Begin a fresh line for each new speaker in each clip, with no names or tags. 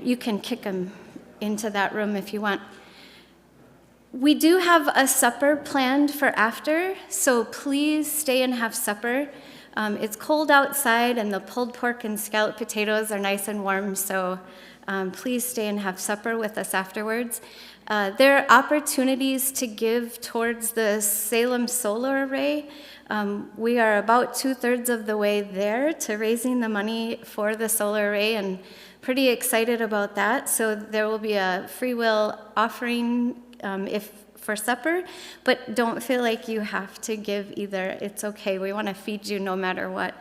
you can kick them into that room if you want. We do have a supper planned for after, so please stay and have supper. It's cold outside, and the pulled pork and scalloped potatoes are nice and warm, so please stay and have supper with us afterwards. There are opportunities to give towards the Salem solar array. We are about 2/3 of the way there to raising the money for the solar array, and pretty excited about that. So there will be a free will offering for supper, but don't feel like you have to give either. It's okay. We want to feed you no matter what.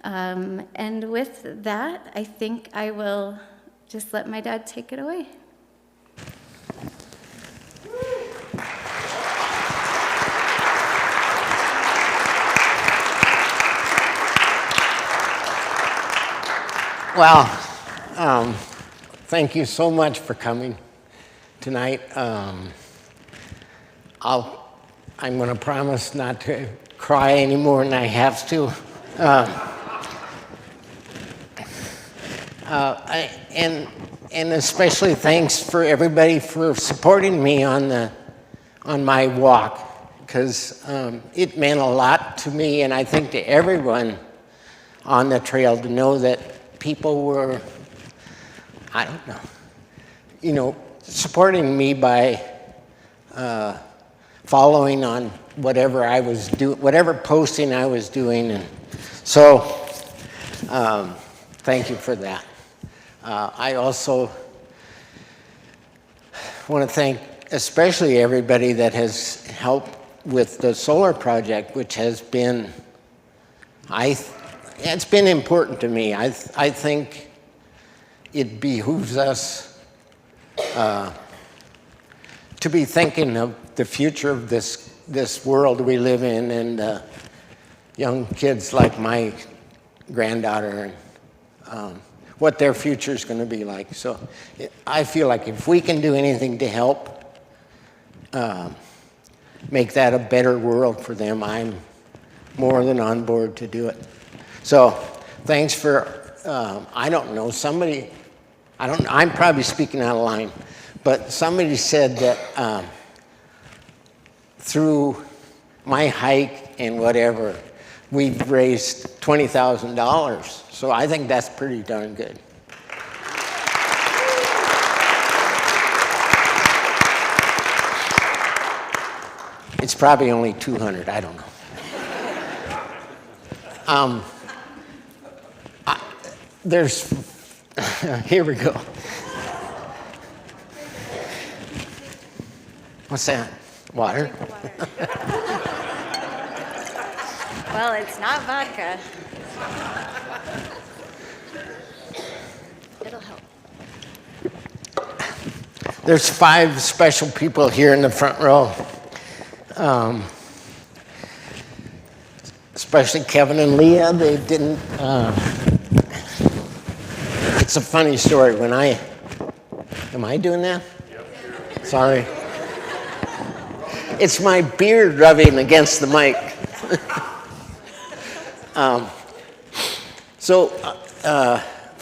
And with that, I think I will just let my dad take it away.
Well, thank you so much for coming tonight. I'm going to promise not to cry any more than I have to. And especially thanks for everybody for supporting me on my walk, because it meant a lot to me, and I think to everyone on the trail, to know that people were, supporting me by following on whatever I was doing, whatever posting I was doing, and so thank you for that. I also want to thank especially everybody that has helped with the solar project, which has been, it's been important to me. I think it behooves us to be thinking of the future of this world we live in, and young kids like my granddaughter, and what their future is going to be like. So I feel like if we can do anything to help make that a better world for them, I'm more than on board to do it. So thanks for, I don't know, somebody, I'm probably speaking out of line, but somebody said that through my hike and whatever, we've raised $20,000. So I think that's pretty darn good. It's probably only 200, I don't know. Here we go. What's that? Water?
Well, it's not vodka. It'll help.
There's 5 special people here in the front row. Especially Kevin and Leah. They didn't, it's a funny story. When am I doing that? Yep. Sorry. It's my beard rubbing against the mic.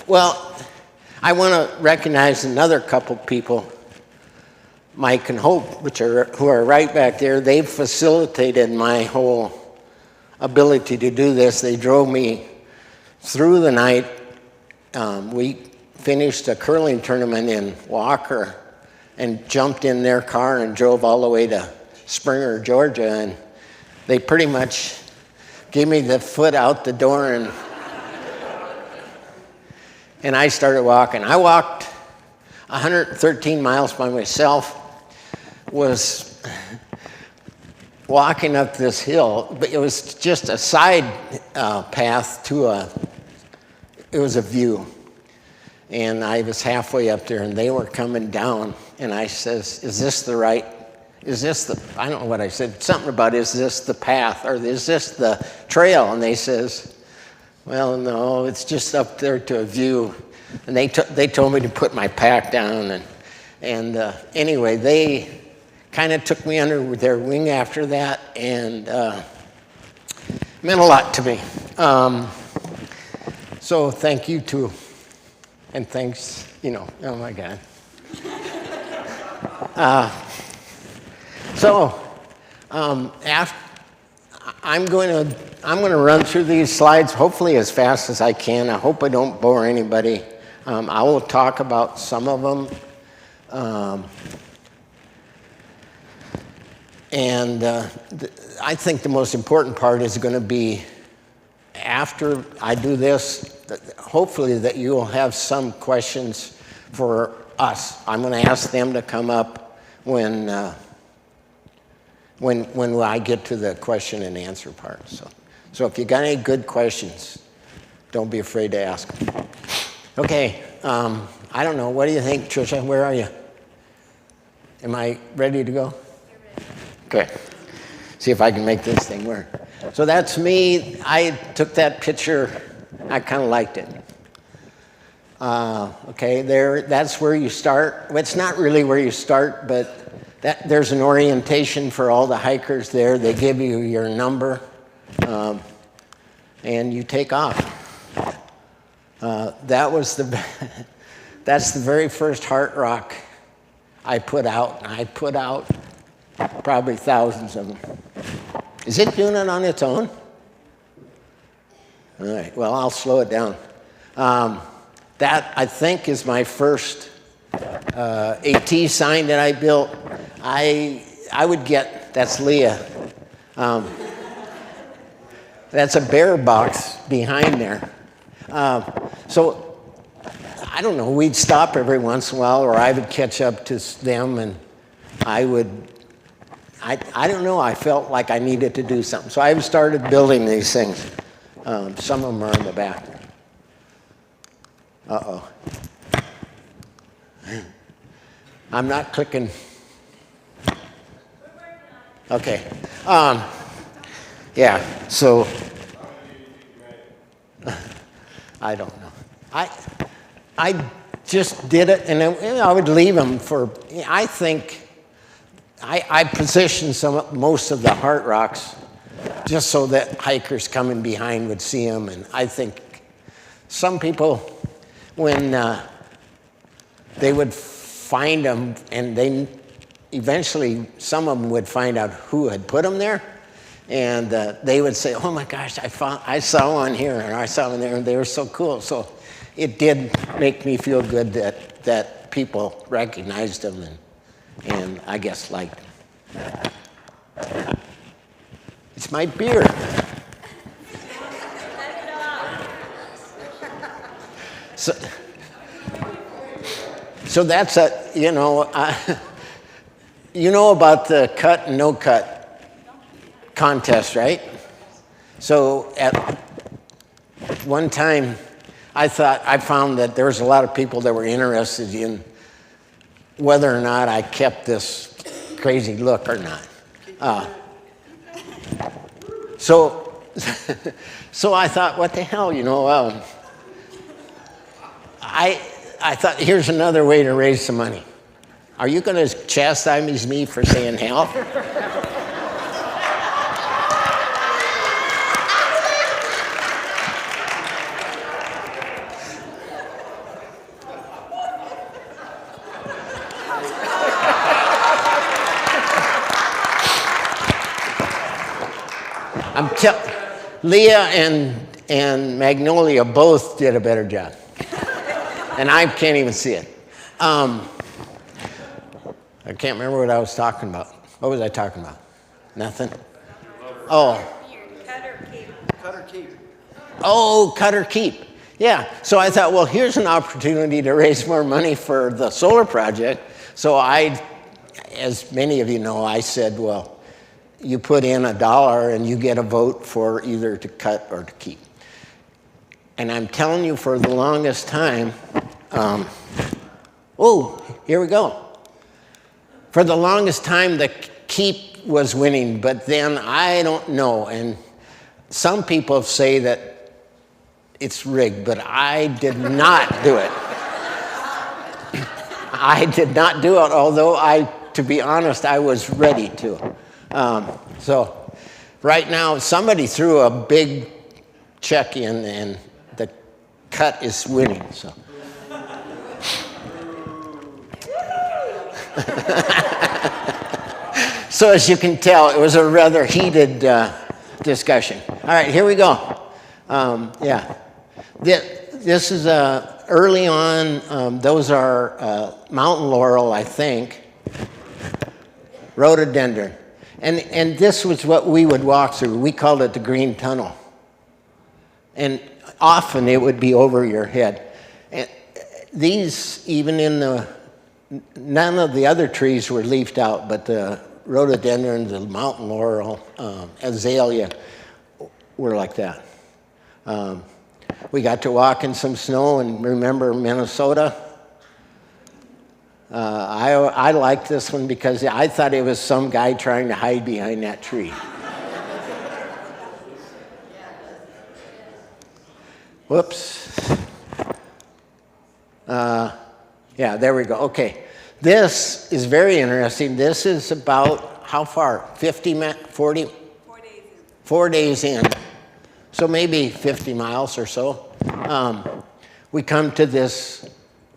Well, I want to recognize another couple people, Mike and Hope, who are right back there. They've facilitated my whole ability to do this. They drove me through the night. We finished a curling tournament in Walker and jumped in their car and drove all the way to Springer, Georgia, and they pretty much gave me the foot out the door, and I started walking. I walked 113 miles by myself, was walking up this hill, but it was just a side path to it was a view. And I was halfway up there, and they were coming down, and I says, I don't know what I said, something about, is this the path, or is this the trail? And they says, well, no, it's just up there to a view. And they told me to put my pack down, and anyway, they kind of took me under their wing after that, and meant a lot to me. So thank you to And thanks, oh my God. I'm going to run through these slides hopefully as fast as I can. I hope I don't bore anybody. I will talk about some of them. I think the most important part is going to be after I do this, hopefully that you will have some questions for us. I'm going to ask them to come up when I get to the question and answer part. So if you got any good questions, don't be afraid to ask them. Okay, I don't know. What do you think, Tricia? Where are you? Am I ready to go? Okay. See if I can make this thing work. So that's me. I took that picture. I kind of liked it. Okay, that's where you start. Well, it's not really where you start, but there's an orientation for all the hikers there. They give you your number, and you take off. That's the very first heart rock I put out. I put out probably thousands of them. Is it doing it on its own? All right, well, I'll slow it down. That, I think, is my first AT sign that I built. I would get, that's Leah. That's a bear box behind there. So, I don't know, we'd stop every once in a while, or I would catch up to them, and I don't know, I felt like I needed to do something. So I started building these things. Some of them are in the back. Uh-oh. I'm not clicking. Okay. Yeah, so I don't know. I just did it, and I would leave them for, I think, I positioned most of the heart rocks just so that hikers coming behind would see them, and I think some people, when they would find them, and eventually some of them would find out who had put them there, and they would say, "Oh my gosh, I saw one here, and I saw one there, and they were so cool." So it did make me feel good that people recognized them and I guess liked them. It's my beer. So that's you know about the cut and no cut contest, right? So at one time, I found that there was a lot of people that were interested in whether or not I kept this crazy look or not. So I thought, what the hell, I thought, here's another way to raise some money. Are you going to chastise me for saying hell? Leah and Magnolia both did a better job. And I can't even see it. I can't remember what I was talking about. What was I talking about? Nothing? Oh. Cut or keep. Oh, cut or keep. Yeah. So I thought, well, here's an opportunity to raise more money for the solar project. So as many of you know, I said, well, you put in $1 and you get a vote for either to cut or to keep. And I'm telling you, for the longest time, here we go. For the longest time, the keep was winning, but then I don't know. And some people say that it's rigged, but I did not do it. I did not do it, although to be honest, I was ready to. So right now, somebody threw a big check in, and the cut is winning. So So as you can tell, it was a rather heated discussion. All right, here we go. Yeah. This is early on. Those are mountain laurel, I think. Rhododendron. And this was what we would walk through. We called it the green tunnel. And often it would be over your head. And these, even in none of the other trees were leafed out, but the rhododendrons, the mountain laurel, azalea were like that. We got to walk in some snow and remember Minnesota. I liked this one because I thought it was some guy trying to hide behind that tree. Whoops. Yeah, there we go. Okay. This is very interesting. This is about how far? 40? 4 days in. 4 days in. So maybe 50 miles or so. We come to this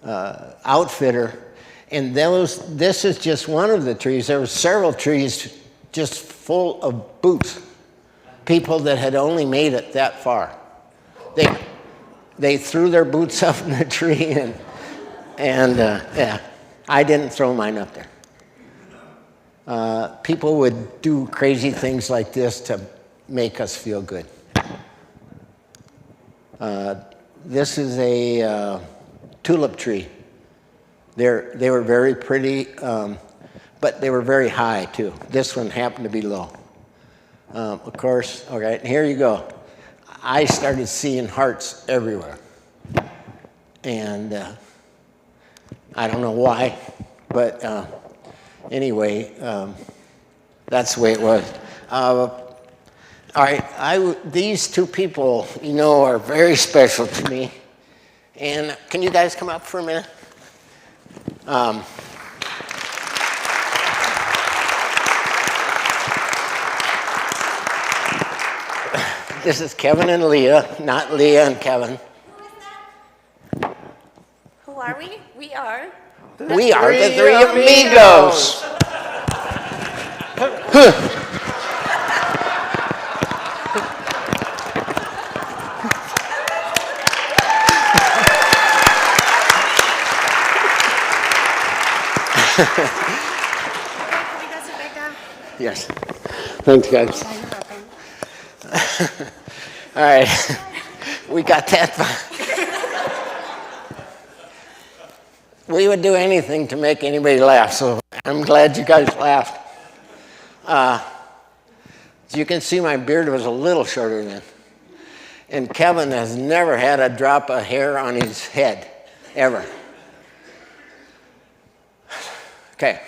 outfitter, and this is just one of the trees. There were several trees just full of boots. People that had only made it that far. They threw their boots up in the tree, and yeah, I didn't throw mine up there. People would do crazy things like this to make us feel good. This is a tulip tree. They were very pretty, but they were very high too. This one happened to be low. Of course, all right, here you go. I started seeing hearts everywhere. And I don't know why, but anyway, that's the way it was. All right, these two people, you know, are very special to me. And can you guys come up for a minute? This is Kevin and Leah, not Leah and Kevin.
Who are we? We are
the three amigos. Yes. Thanks, guys. All right. We got that. We would do anything to make anybody laugh, so I'm glad you guys laughed. As you can see, my beard was a little shorter then. And Kevin has never had a drop of hair on his head, ever. Okay.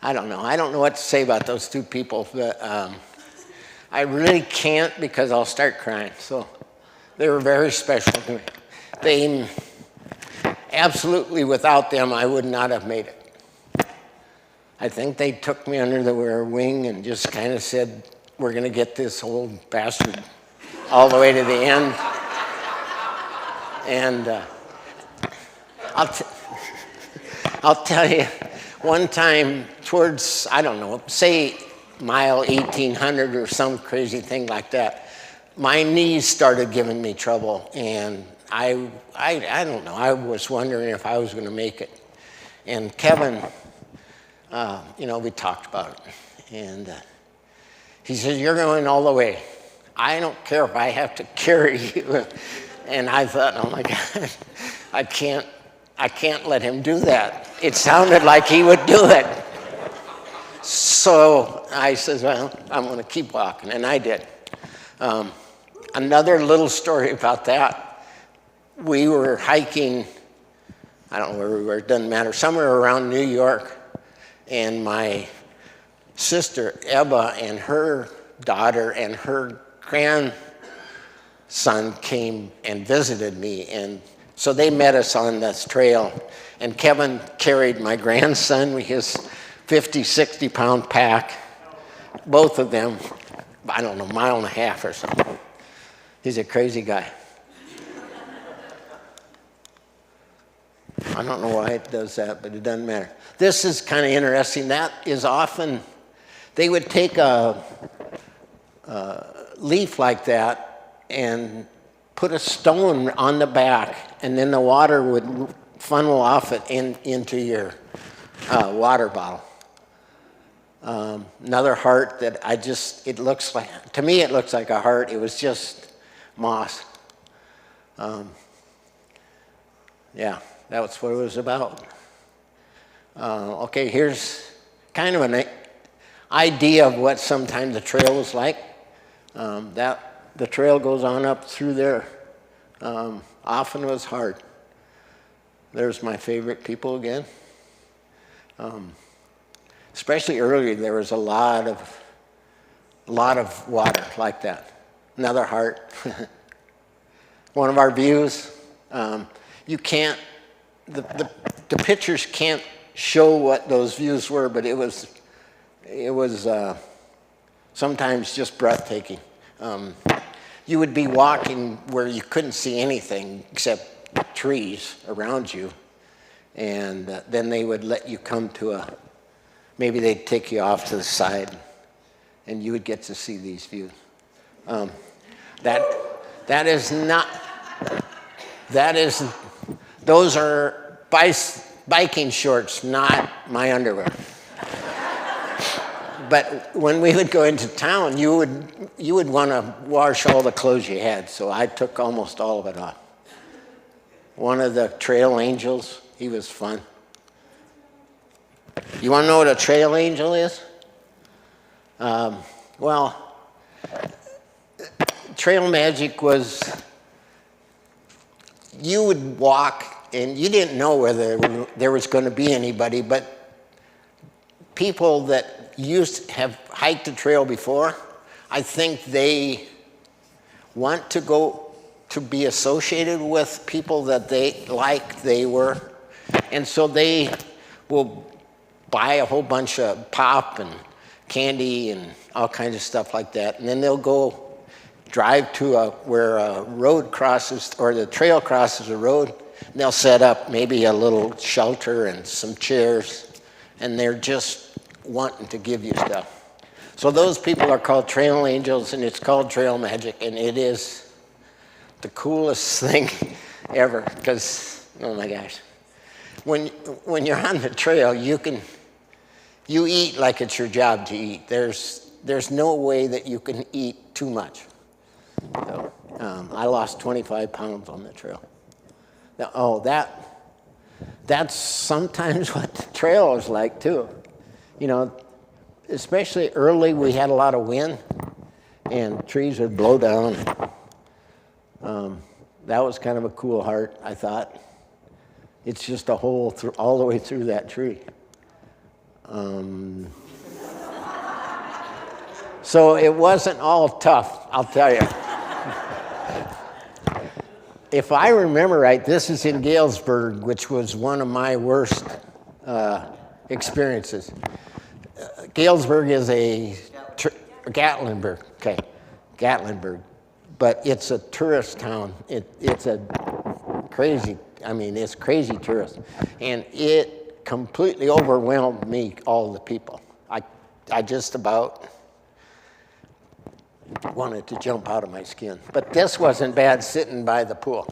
I don't know what to say about those two people, but I really can't because I'll start crying. So they were very special to me. Absolutely, without them, I would not have made it. I think they took me under their wing and just kind of said, we're going to get this old bastard all the way to the end. And I'll tell you, one time towards, I don't know, say mile 1800 or some crazy thing like that, my knees started giving me trouble, and I don't know, I was wondering if I was going to make it. And Kevin, we talked about it, and he says, you're going all the way. I don't care if I have to carry you. And I thought, oh my God, I can't let him do that. It sounded like he would do it. So I says, well, I'm going to keep walking, and I did. Another little story about that. We were hiking, I don't know where we were, it doesn't matter, somewhere around New York, and my sister, Ebba, and her daughter and her grandson came and visited me, and so they met us on this trail, and Kevin carried my grandson with his 50, 60-pound pack, both of them, I don't know, 1.5 miles or something. He's a crazy guy. I don't know why it does that, but it doesn't matter. This is kind of interesting. That is often, they would take a leaf like that and put a stone on the back, and then the water would funnel off it into your water bottle. Another heart that it looks like, to me it looks like a heart. It was just moss. Yeah, that's what it was about. Okay, here's kind of an idea of what sometimes the trail was like. The trail goes on up through there. Often was hard. There's my favorite people again. Especially earlier, there was a lot of water like that. Another heart. One of our views. You can't. The pictures can't show what those views were, but it was sometimes just breathtaking. You would be walking where you couldn't see anything except trees around you, and then they would let you come to maybe they'd take you off to the side, and you would get to see these views. Those are biking shorts, not my underwear. But when we would go into town, you would want to wash all the clothes you had, so I took almost all of it off. One of the trail angels, he was fun. You want to know what a trail angel is? Well, trail magic was, you would walk and you didn't know whether there was going to be anybody, but people that have hiked the trail before, I think they want to go to be associated with people that they were, and so they will buy a whole bunch of pop and candy and all kinds of stuff like that, and then they'll go drive to where a road crosses, or the trail crosses a road, and they'll set up maybe a little shelter and some chairs, and they're just wanting to give you stuff. So those people are called trail angels, and it's called trail magic, and it is the coolest thing ever, because, oh my gosh, when you're on the trail, you eat like it's your job to eat. There's no way that you can eat too much. So, I lost 25 pounds on the trail. Now, that's sometimes what the trail is like too. You know, especially early, we had a lot of wind, and trees would blow down. That was kind of a cool heart, I thought. It's just a hole all the way through that tree. So it wasn't all tough, I'll tell you. If I remember right, this is in Galesburg, which was one of my worst experiences. Galesburg is Gatlinburg, okay, Gatlinburg, but it's a tourist town. It's a crazy, it's crazy tourist, and it completely overwhelmed me, all the people. I just about wanted to jump out of my skin. But this wasn't bad, sitting by the pool.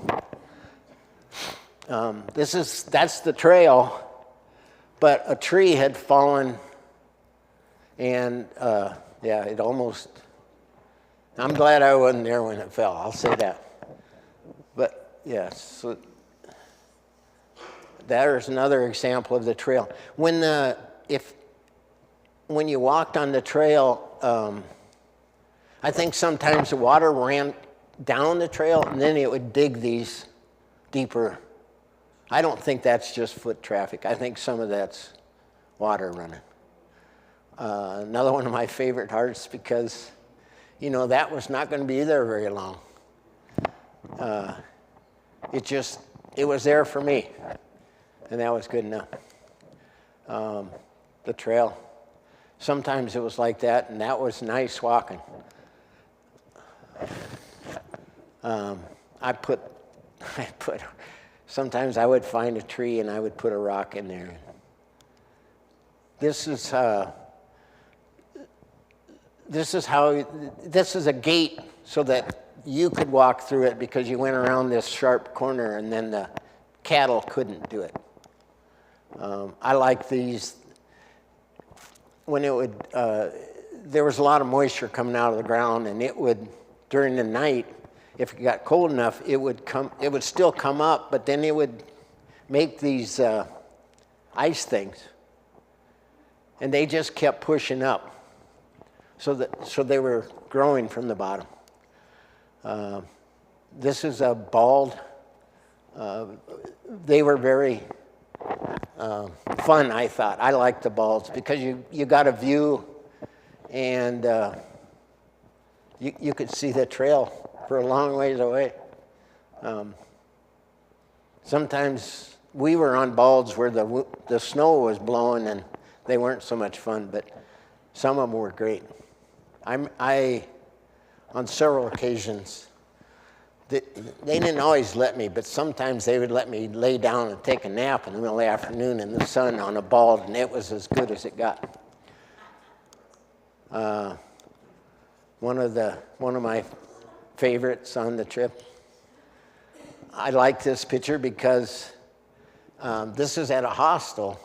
That's the trail, but a tree had fallen, and it almost, I'm glad I wasn't there when it fell, I'll say that. But yes, so there's another example of the trail. When you walked on the trail, I think sometimes the water ran down the trail, and then it would dig these deeper. I don't think that's just foot traffic. I think some of that's water running. Another one of my favorite hearts, because, that was not going to be there very long. It was there for me, and that was good enough. The trail, sometimes it was like that, and that was nice walking. I put sometimes I would find a tree and I would put a rock in there. This is a gate so that you could walk through it because you went around this sharp corner and then the cattle couldn't do it. I like these. When it would, there was a lot of moisture coming out of the ground, and it would, during the night, if it got cold enough, it would still come up, but then it would make these ice things, and they just kept pushing up, so they were growing from the bottom. This is a bald. They were very fun, I thought. I liked the balds because you got a view, and you could see the trail for a long ways away. Sometimes we were on balds where the snow was blowing and they weren't so much fun, but some of them were great. I on several occasions, they didn't always let me, but sometimes they would let me lay down and take a nap in the middle of the afternoon in the sun on a bald, and it was as good as it got. One of my favorites on the trip. I like this picture because this is at a hostel,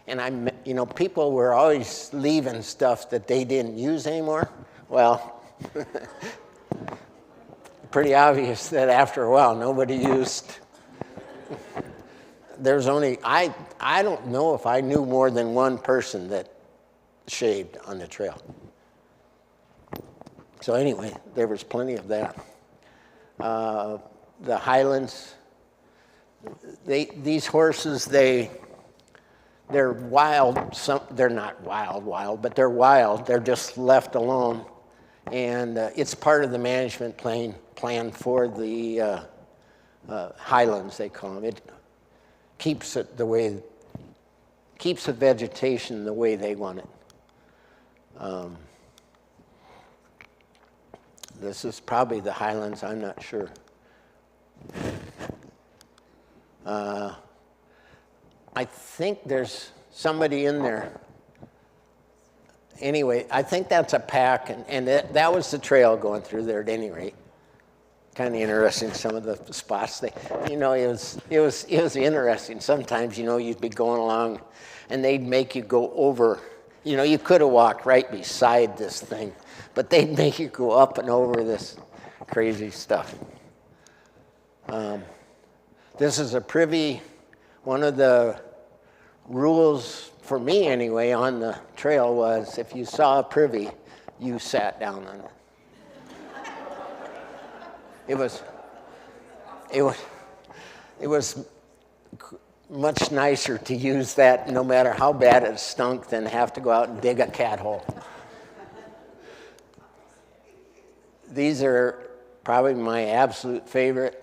and people were always leaving stuff that they didn't use anymore. Well, pretty obvious that after a while nobody used. There's only I don't know if I knew more than one person that shaved on the trail. So anyway, there was plenty of that. The Highlands, these horses, they're wild. They're not wild, but they're wild. They're just left alone, and it's part of the management plan for the Highlands, they call them. It keeps it the vegetation the way they want it. This is probably the Highlands, I'm not sure. I think there's somebody in there. Anyway, I think that's a pack, and that was the trail going through there at any rate. Kind of interesting, some of the spots. It was interesting. Sometimes, you'd be going along, and they'd make you go over. You could have walked right beside this thing, but they'd make you go up and over this crazy stuff. This is a privy. One of the rules, for me anyway, on the trail was if you saw a privy, you sat down on it. It was much nicer to use that, no matter how bad it stunk, than have to go out and dig a cat hole. These are probably my absolute favorite.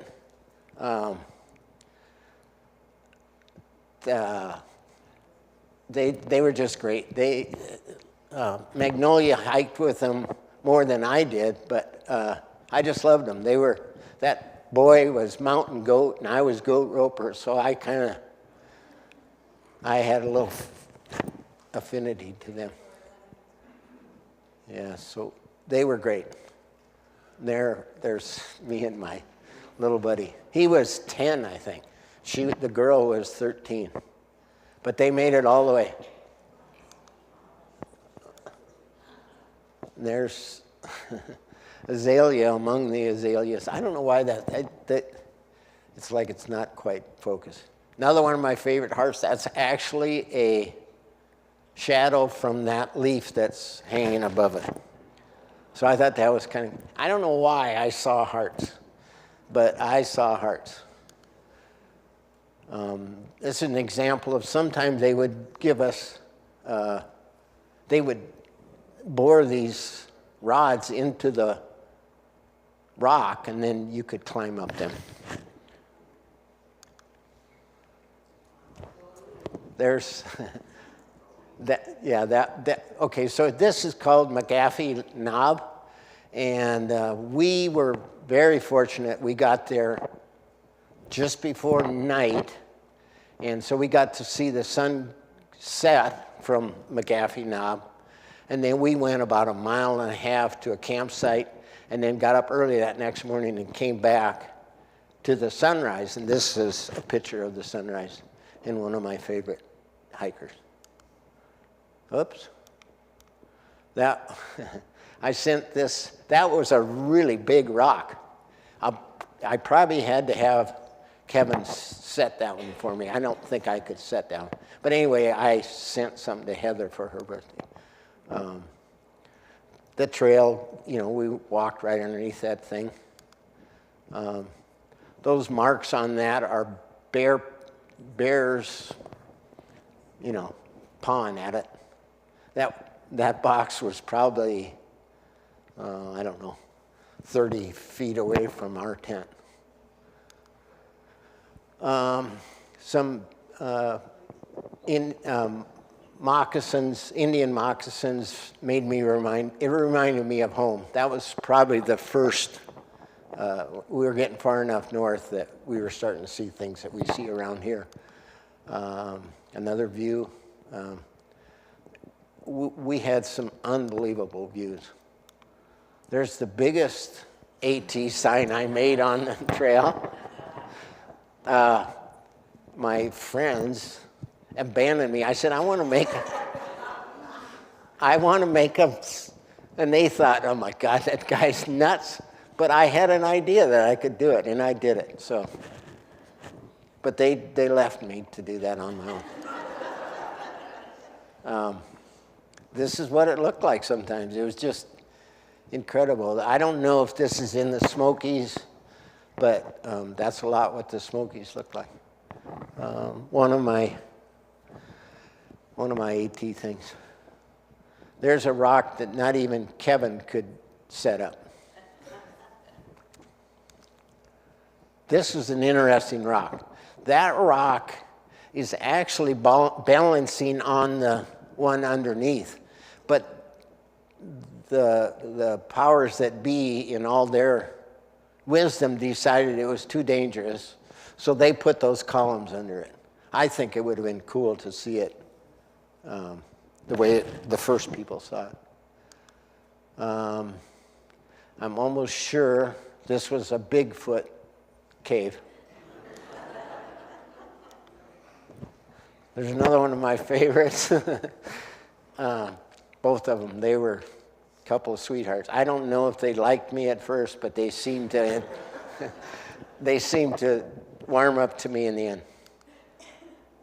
They were just great. Magnolia hiked with them more than I did, but I just loved them. That boy was mountain goat and I was goat roper, so I had a little affinity to them. Yeah, so they were great. There's me and my little buddy. He was 10, I think. The girl was 13. But they made it all the way. There's azalea among the azaleas. I don't know why that it's like it's not quite focused. Another one of my favorite hearts, that's actually a shadow from that leaf that's hanging above it. So I thought that was I don't know why I saw hearts, but I saw hearts. This is an example of sometimes they would give us, they would bore these rods into the rock and then you could climb up them. There's okay, so this is called McGaffey Knob, and we were very fortunate. We got there just before night, and so we got to see the sun set from McGaffey Knob, and then we went about 1.5 miles to a campsite, and then got up early that next morning and came back to the sunrise, and this is a picture of the sunrise and one of my favorite hikers. Oops. That, I sent this, that was a really big rock. I probably had to have Kevin set that one for me. I don't think I could set that one. But anyway, I sent something to Heather for her birthday. The trail, you know, we walked right underneath that thing. Those marks on that are bears, you know, pawing at it. That box was probably, I don't know, 30 feet away from our tent. Some moccasins, Indian moccasins, reminded me of home. That was probably the first. We were getting far enough north that we were starting to see things that we see around here. Another view. We had some unbelievable views. There's the biggest AT sign I made on the trail. My friends abandoned me. I said, I want to make them, and they thought, oh my God, that guy's nuts. But I had an idea that I could do it, and I did it. So, but they left me to do that on my own. This is what it looked like sometimes. It was just incredible. I don't know if this is in the Smokies, but that's a lot what the Smokies look like. One of my AT things. There's a rock that not even Kevin could set up. This is an interesting rock. That rock is actually balancing on the one underneath, but the powers that be, in all their wisdom, decided it was too dangerous, so they put those columns under it. I think it would have been cool to see it the way the first people saw it. I'm almost sure this was a Bigfoot cave. There's another one of my favorites. Both of them, they were a couple of sweethearts. I don't know if they liked me at first, but they seemed to warm up to me in the end.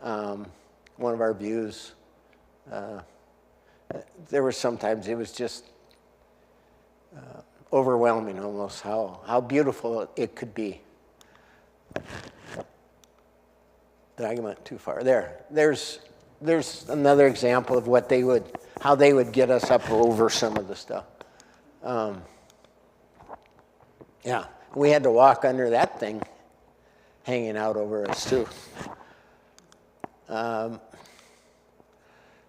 One of our views, there were sometimes it was just overwhelming almost how beautiful it could be. I went too far. There's another example of how they would get us up over some of the stuff. Yeah, we had to walk under that thing hanging out over us too.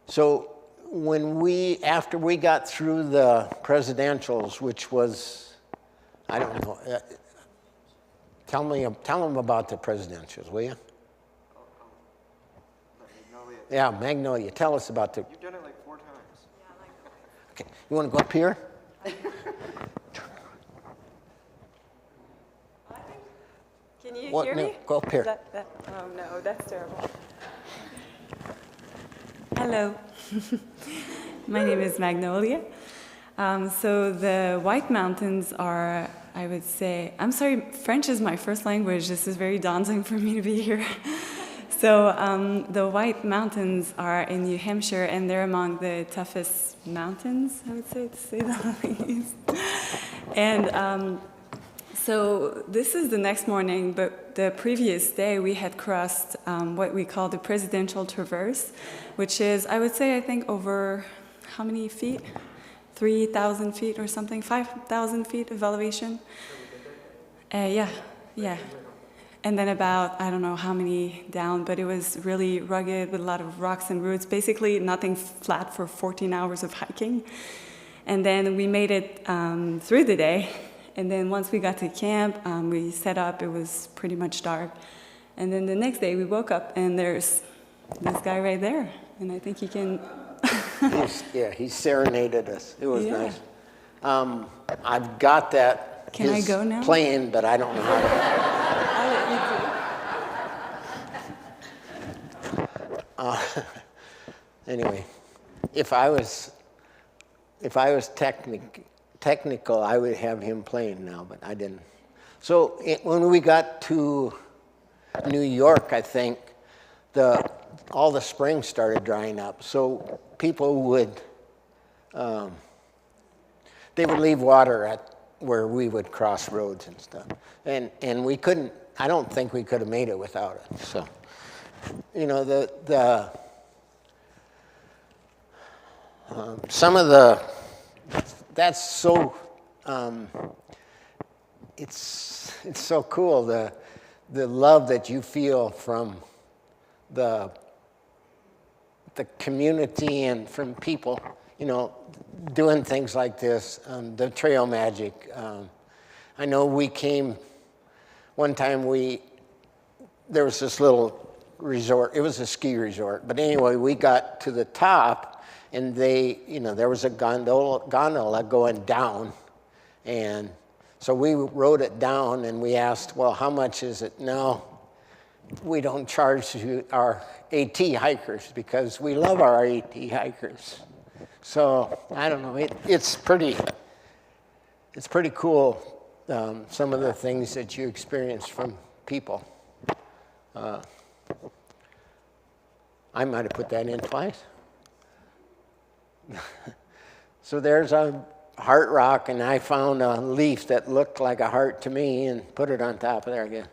So after we got through the presidentials, which was, I don't know, tell them about the presidentials, will you?
Magnolia.
Yeah, Magnolia. Tell us about the.
You've done it like 4 times.
Yeah, like
Okay, you want to go up here?
Can you
What?
hear
No,
me?
go up here.
Oh no, that's terrible. Hello, my name is Magnolia. So the White Mountains are, I would say, I'm sorry, French is my first language. This is very daunting for me to be here. So the White Mountains are in New Hampshire, and they're among the toughest mountains, I would say, to say the least. And so this is the next morning, but the previous day we had crossed what we call the Presidential Traverse, which is, I would say, I think over how many feet? 3,000 feet or something, 5,000 feet of elevation. Yeah. And then about, I don't know how many down, but it was really rugged with a lot of rocks and roots, basically nothing flat for 14 hours of hiking. And then we made it through the day. And then once we got to camp, we set up. It was pretty much dark. And then the next day we woke up and there's this guy right there. And I think he can...
he serenaded us. It was
Yeah.
nice. I've got that.
Can I go now?
Playing, but I don't know how to.
I'll let you do.
Anyway, if I was technical, I would have him playing now, but I didn't. So when we got to New York, I think all the springs started drying up. So people would they would leave water at where we would cross roads and stuff, and we couldn't. I don't think we could have made it without it. So, you know, some of that's so it's so cool, the love that you feel from the community and from people, you know, doing things like this, the trail magic. I know we came one time, there was this little resort, it was a ski resort, but anyway, we got to the top and there was a gondola going down, and so we rode it down and we asked, well, how much is it? No, we don't charge our AT hikers because we love our AT hikers. So I don't know, it's pretty cool, some of the things that you experience from people. I might have put that in twice. So there's a heart rock, and I found a leaf that looked like a heart to me and put it on top of there again.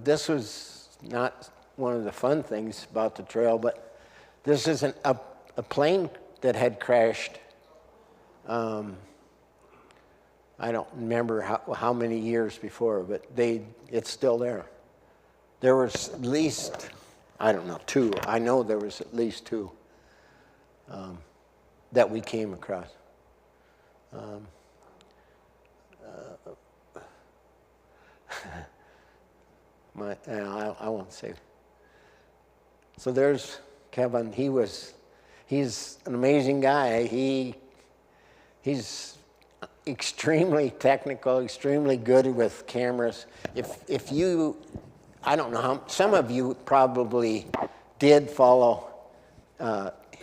This was not one of the fun things about the trail, but this isn't a plane that had crashed. I don't remember how many years before, but it's still there. There was at least, I don't know, 2. I know there was at least 2 that we came across. I won't say. So there's Kevin. He's an amazing guy. He's extremely technical, extremely good with cameras. If you, I don't know how, some of you probably did follow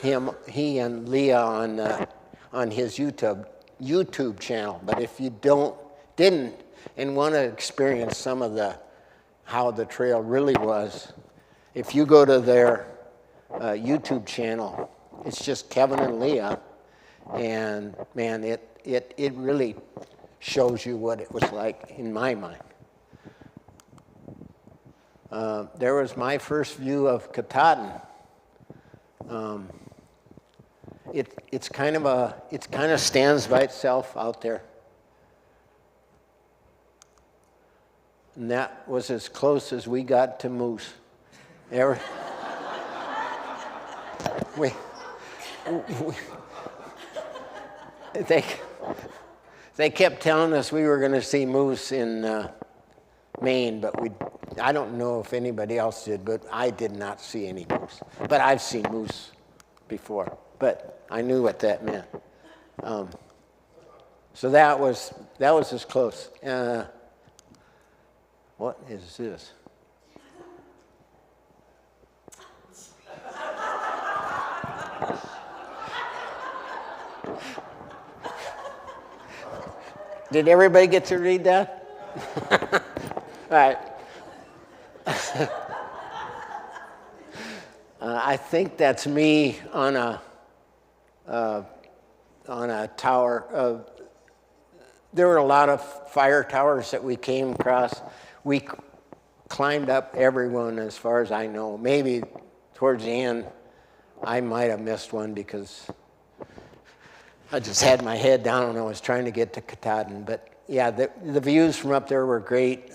he and Leah on his YouTube channel. But if you didn't and want to experience some of how the trail really was, if you go to their YouTube channel, it's just Kevin and Leah, and man, it really shows you what it was like in my mind. There was my first view of Katahdin. It kind of stands by itself out there. And that was as close as we got to moose. They kept telling us we were going to see moose in Maine, but I don't know if anybody else did, but I did not see any moose. But I've seen moose before, but I knew what that meant. So that was as close. What is this? Did everybody get to read that? All right. I think that's me on a tower. There were a lot of fire towers that we came across. We climbed up every one as far as I know. Maybe towards the end, I might have missed one because I just had my head down and I was trying to get to Katahdin. But yeah, the views from up there were great.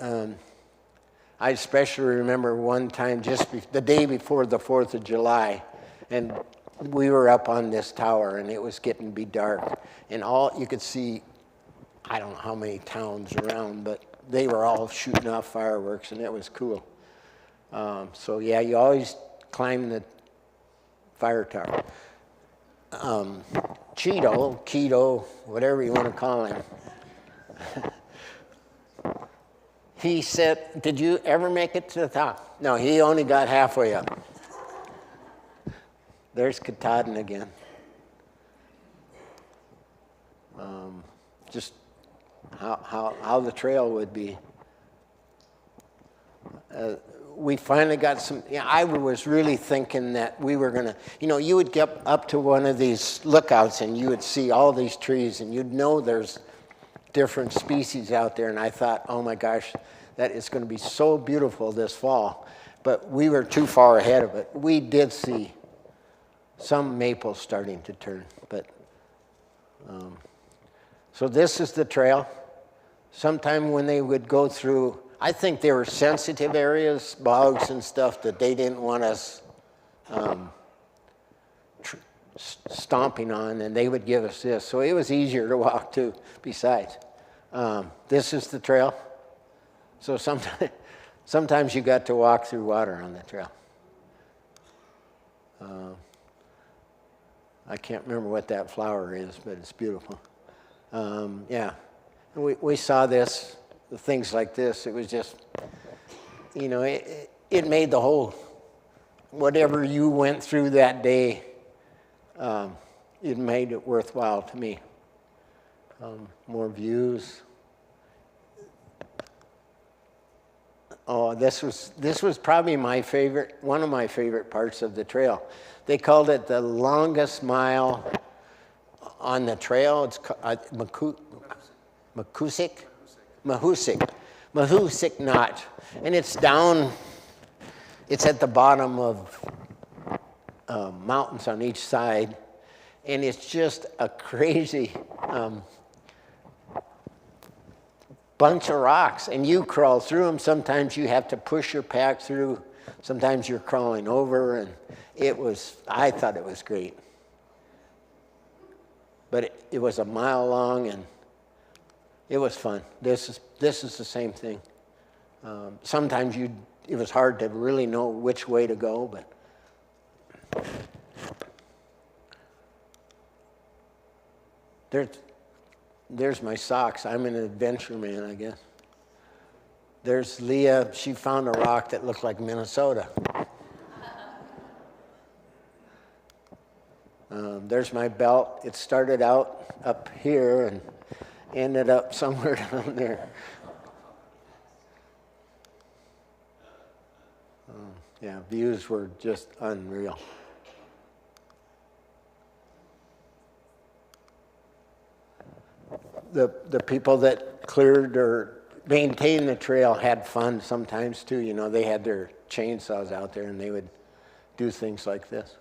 I especially remember one time just the day before the 4th of July, and we were up on this tower and it was getting to be dark, and all you could see I don't know how many towns around, but they were all shooting off fireworks, and it was cool. So yeah, you always climb the fire tower. Cheeto, Keto, whatever you want to call him. He said, did you ever make it to the top? No, he only got halfway up. There's Katahdin again. Just how the trail would be. We finally got some, I was really thinking that we were going to, you would get up to one of these lookouts and you would see all these trees and you'd know there's different species out there. And I thought, oh my gosh, that is going to be so beautiful this fall. But we were too far ahead of it. We did see some maples starting to turn. But so this is the trail. Sometime when they would go through, I think there were sensitive areas, bogs and stuff that they didn't want us stomping on, and they would give us this. So it was easier to walk too, besides. This is the trail. So sometimes you got to walk through water on the trail. I can't remember what that flower is, but it's beautiful. Yeah, we saw this, things like this. It was just, it made the whole, whatever you went through that day, it made it worthwhile to me. More views. Oh, this was probably one of my favorite parts of the trail. They called it the longest mile on the trail. It's Mahusik Notch. And it's at the bottom of mountains on each side. And it's just a crazy bunch of rocks. And you crawl through them. Sometimes you have to push your pack through. Sometimes you're crawling over. And I thought it was great. But it was a mile long, and it was fun. This is the same thing. Sometimes it was hard to really know which way to go, but there's my socks. I'm an adventure man, I guess. There's Leah. She found a rock that looked like Minnesota. There's my belt. It started out up here and ended up somewhere down there. Yeah, views were just unreal. The people that cleared or maintained the trail had fun sometimes too. They had their chainsaws out there and they would do things like this.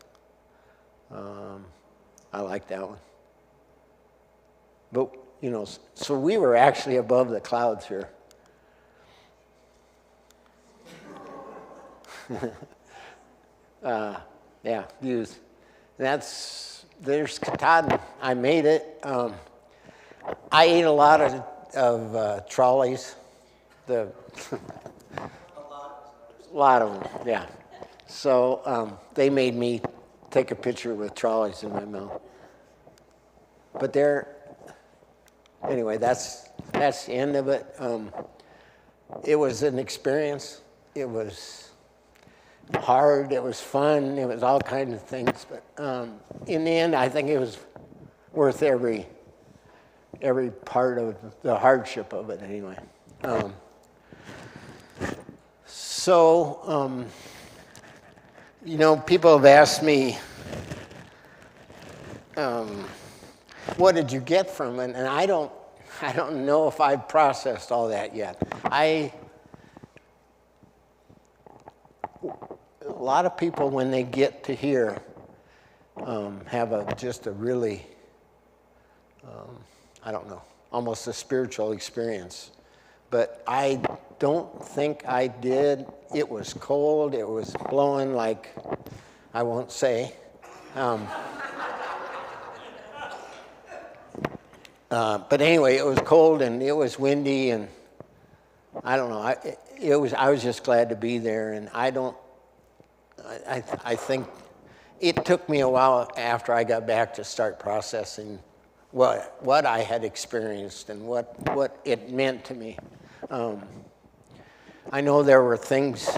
I like that one. But, so we were actually above the clouds here. Yeah, views. There's Katahdin. I made it. I ate a lot of trolleys. A lot of them, yeah. So they made me take a picture with trolleys in my mouth. But anyway, that's the end of it. It was an experience. It was hard. It was fun. It was all kinds of things. But in the end, I think it was worth every part of the hardship of it anyway. People have asked me, what did you get from it? And I don't know if I've processed all that yet. A lot of people, when they get to here, have just a really, almost a spiritual experience. But I don't think I did. It was cold. It was blowing like, I won't say. But anyway, it was cold and it was windy, and I don't know. I was just glad to be there, and I think it took me a while after I got back to start processing what I had experienced and what it meant to me. I know there were things.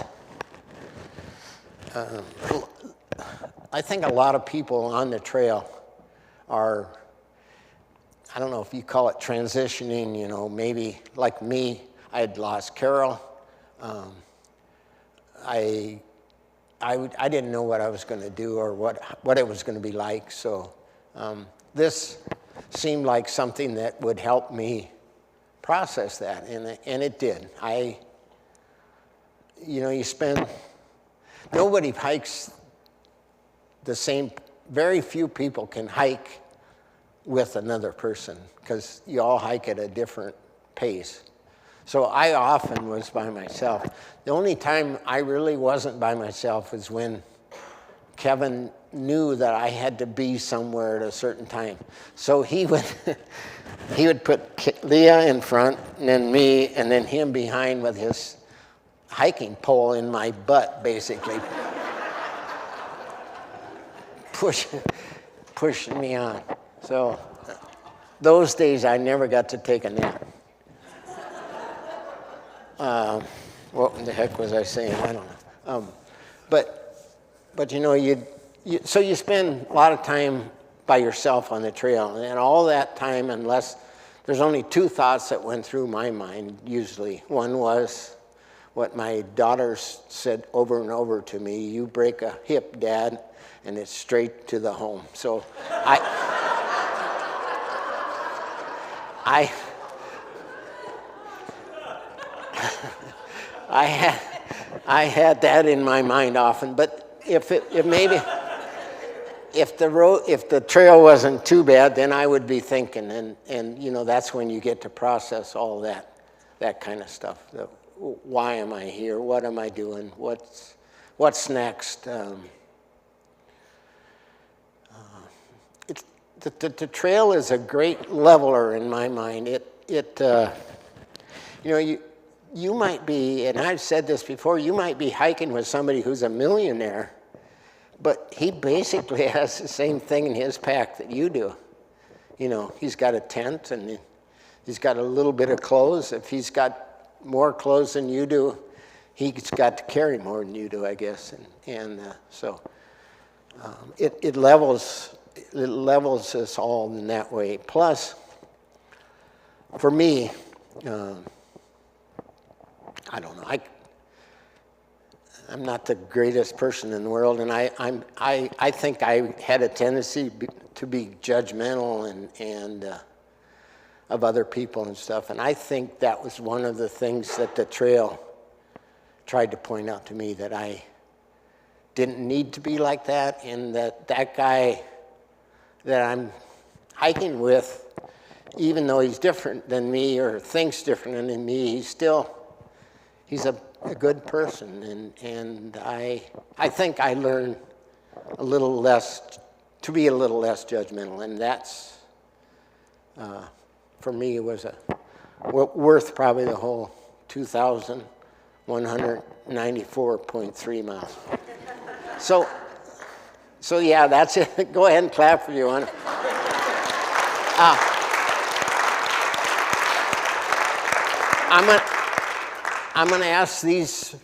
I think a lot of people on the trail are, I don't know if you call it transitioning, you know, maybe like me, I had lost Carol. I didn't know what I was going to do or what it was going to be like. So this seemed like something that would help me process that, and it did. Nobody hikes the same. Very few people can hike with another person because you all hike at a different pace. So I often was by myself. The only time I really wasn't by myself was when Kevin knew that I had to be somewhere at a certain time. So he would put Leah in front, and then me, and then him behind with his hiking pole in my butt, basically, pushing me on. So those days I never got to take a nap. What in the heck was I saying? I don't know. But you know, so you spend a lot of time by yourself on the trail, and all that time, unless there's only two thoughts that went through my mind usually. One was what my daughters said over and over to me: "You break a hip, Dad, and it's straight to the home." So I had that in my mind often, but if the trail wasn't too bad, then I would be thinking, and you know, that's when you get to process all that kind of stuff. Why am I here? What am I doing? What's next? The trail is a great leveler in my mind. You might be, and I've said this before, you might be hiking with somebody who's a millionaire, but he basically has the same thing in his pack that you do. You know, he's got a tent and he's got a little bit of clothes. If he's got more clothes than you do, he's got to carry more than you do, I guess. So it levels us all in that way. Plus, for me, I don't know. I'm not the greatest person in the world, and I think I had a tendency to be judgmental and of other people and stuff. And I think that was one of the things that the trail tried to point out to me, that I didn't need to be like that, and that guy that I'm hiking with, even though he's different than me or thinks different than me, he's a good person, and I think I learned a little less, to be a little less judgmental, and that's, for me, it was worth probably the whole 2,194.3 miles. So yeah, that's it. Go ahead and clap if you want. I'm going to ask these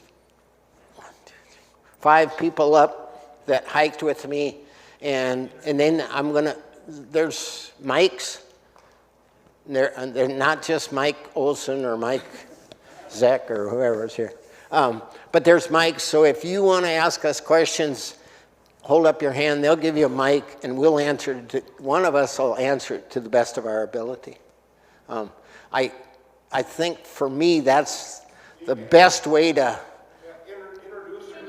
5 people up that hiked with me, and then there's mics. They're not just Mike Olson or Mike Zeck or whoever's here. But there's mics, so if you want to ask us questions, hold up your hand. They'll give you a mic, and we'll answer it. One of us will answer it to the best of our ability. I think for me, that's the best way to...
Introduce them.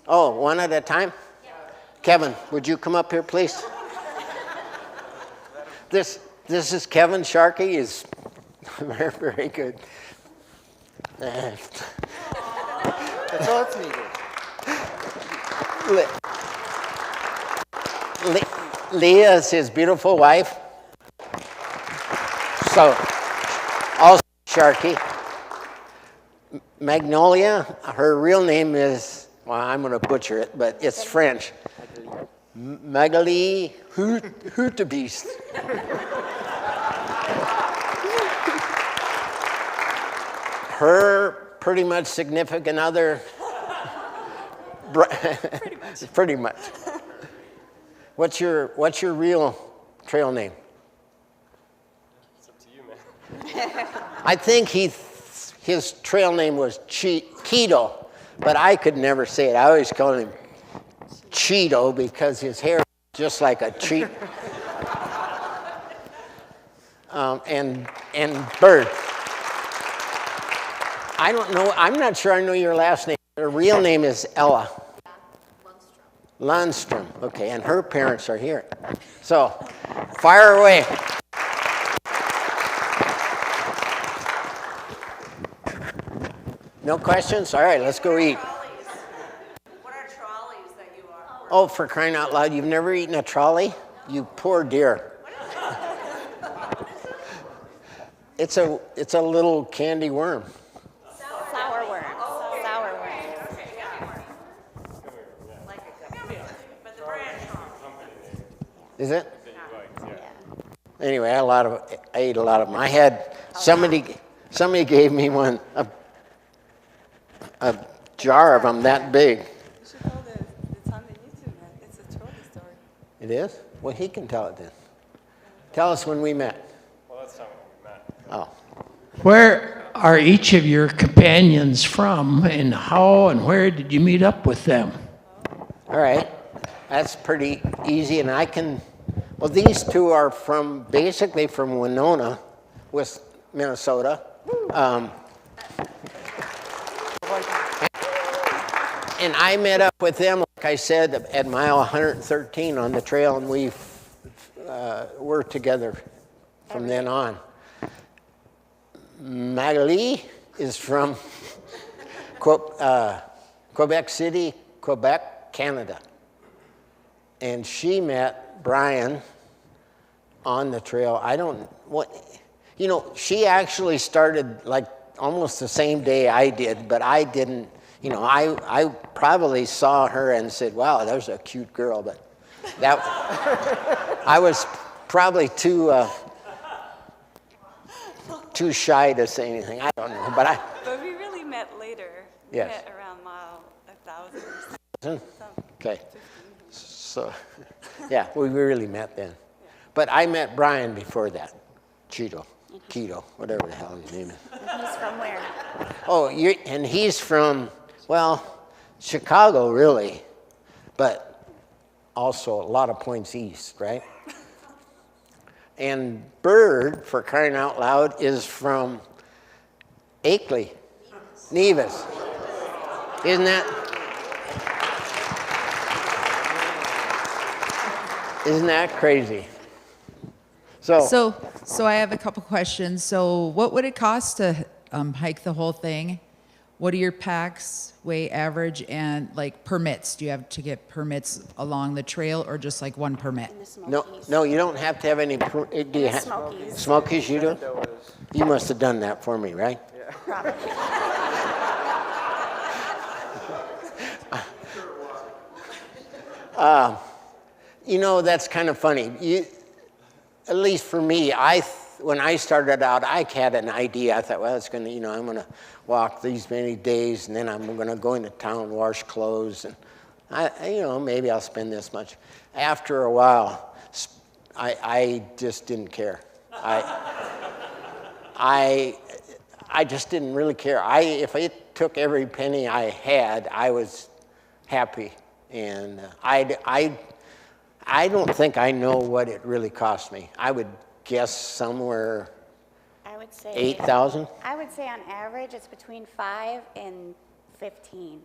Oh, one at a time? Yeah. Kevin, would you come up here, please? This is Kevin Sharkey. He's very, very good.
That's all it's needed.
Leah is his beautiful wife. So, also Sharky. Magnolia, her real name is, well, I'm going to butcher it, but it's French. Magali Hurtebeest. Her pretty much significant other. Pretty much. What's your real trail name?
It's up to you, man.
I think his trail name was Keto, but I could never say it. I always called him Cheeto because his hair was just like a cheat. And Bird. I don't know. I'm not sure I know your last name. Her real name is Ella. Lundstrom. Okay, and her parents are here. So, fire away. No questions? All right, let's go eat.
What are trolleys that you are?
Oh, for crying out loud, you've never eaten a trolley? You poor dear. It's a little candy worm.
Sour worms. Sour worms. Like a gummy. But the brand wrong.
Is it? Anyway, I ate a lot of them. I had somebody gave me one, a jar of them that big.
You should tell it's on the YouTube, man. It's a trolley story.
It is? Well, he can tell it then. Tell us when we met.
Well, that's not when we met.
Oh.
Where are each of your companions from, and how and where did you meet up with them?
All right. That's pretty easy, and well, these two are basically from Winona, Minnesota. And I met up with them, like I said, at mile 113 on the trail, and we were together from then on. Magali is from Quebec City, Quebec, Canada. And she met Brian on the trail. She actually started like almost the same day I did, but I didn't, I probably saw her and said, wow, there's a cute girl, but I was probably too shy to say anything. I don't know, but
But we really met later.
Yes.
We met around mile 1,000 or something.
Okay. So, yeah, we really met then. But I met Brian before that. Keto, whatever the hell his name is.
He's from where?
Oh, and he's from, well, Chicago, really, but also a lot of points east, right? And Bird, for crying out loud, is from Akeley, Nevis. Isn't that crazy?
So I have a couple questions. So what would it cost to hike the whole thing? What are your packs, weight average, and like permits? Do you have to get permits along the trail or just like one permit?
No, you don't have to have any. Do you
Smokies.
Smokies, you do? You must have done that for me, right?
Probably.
That's kind of funny. At least for me, when I started out, I had an idea. I thought, well, it's going to, I'm going to walk these many days, and then I'm going to go into town, wash clothes, and maybe I'll spend this much. After a while, I just didn't care. I just didn't really care. If it took every penny I had, I was happy, and I don't think I know what it really cost me. I would guess somewhere
I would say
8,000.
I would say on average it's between 5 and 15.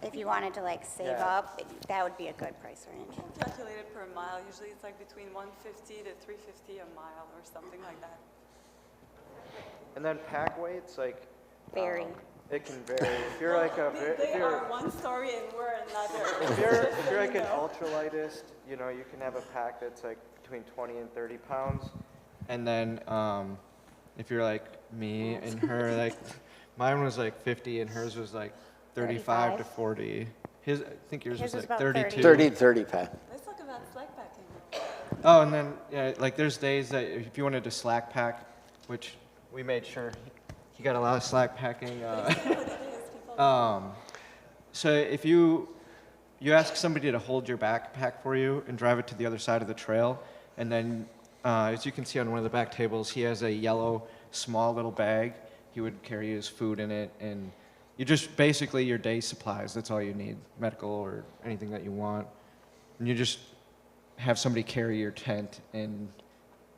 If you wanted to like save up, that would be a good price range.
Calculated per mile. Usually it's like between 150 to 350 a mile or something like that.
And then pack weights, like
Vary.
it can vary. If you're like
They are one story and we're another.
if you're like an ultralightist, you can have a pack that's like between 20 and 30 pounds. And then if you're like me and her, like mine was like 50 and hers was like 35 to 40. I think yours
His
was
was
like
about
32.
30, 35.
Let's talk about slack packing.
Oh, and then yeah, like there's days that if you wanted to slack pack, which we made sure he got a lot of slack packing. So if you ask somebody to hold your backpack for you and drive it to the other side of the trail, and then as you can see on one of the back tables, he has a yellow small little bag. He would carry his food in it, and you just basically your day supplies. That's all you need, medical or anything that you want, and you just have somebody carry your tent and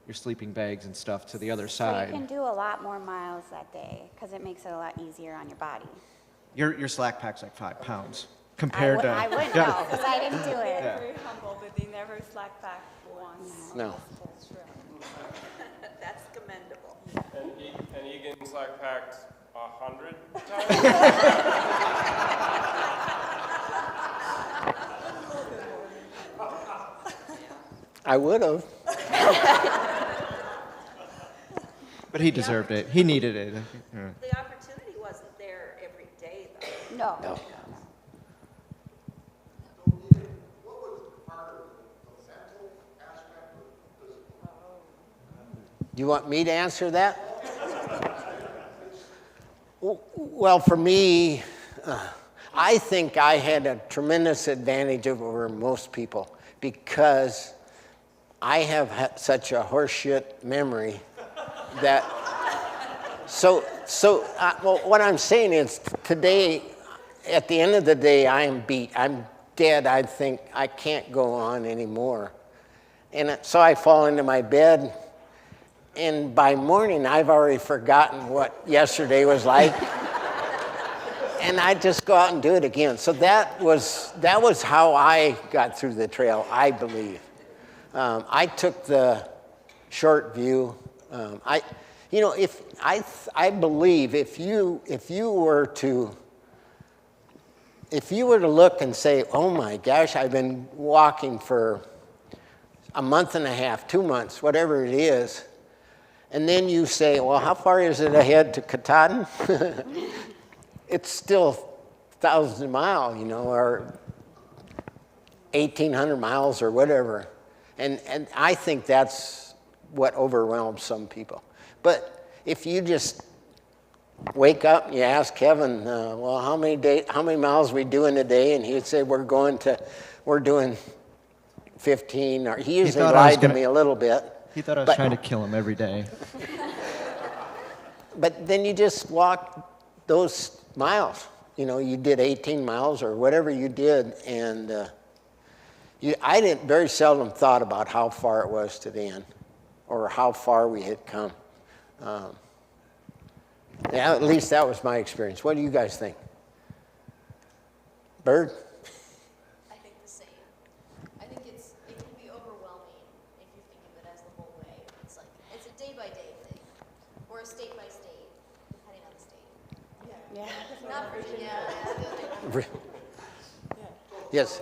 your sleeping bags and stuff to the other side.
So you can do a lot more miles that day because it makes it a lot easier on your body.
Your slack pack's like 5 pounds compared to.
I wouldn't know because I didn't do it.
Yeah.
Very humble, but they never slack pack once.
No.
That's commendable.
And Egan slack packed 100 times?
I would have.
But he deserved it. He needed it. Yeah.
The opportunity wasn't there every day, though.
No.
No. Do you want me to answer that? Well, for me, I think I had a tremendous advantage over most people because I have such a horseshit memory that. Well, what I'm saying is today, at the end of the day, I am beat. I'm dead. I think I can't go on anymore. And so I fall into my bed. And by morning, I've already forgotten what yesterday was like. And I just go out and do it again. So that was how I got through the trail, I believe. I took the short view. I believe if you were to look and say, oh my gosh, I've been walking for a month and a half, 2 months, whatever it is, and then you say, well, how far is it ahead to Katahdin? It's still thousands of miles, or 1,800 miles or whatever. And I think that's what overwhelms some people. But if you just wake up and you ask Kevin, well, how many miles are we doing a day? And he would say, we're doing 15, or he usually lied to me a little bit.
He thought I was trying to kill him every day.
But then you just walk those miles. You did 18 miles or whatever you did, and I didn't very seldom thought about how far it was to the end or how far we had come. At least that was my experience. What do you guys think? Bird?
I think the same. I think it can be overwhelming if you think of it as the whole way. It's a day-by-day thing, or a state-by-state, depending on the state.
Yeah.
Not Virginia.
Yes.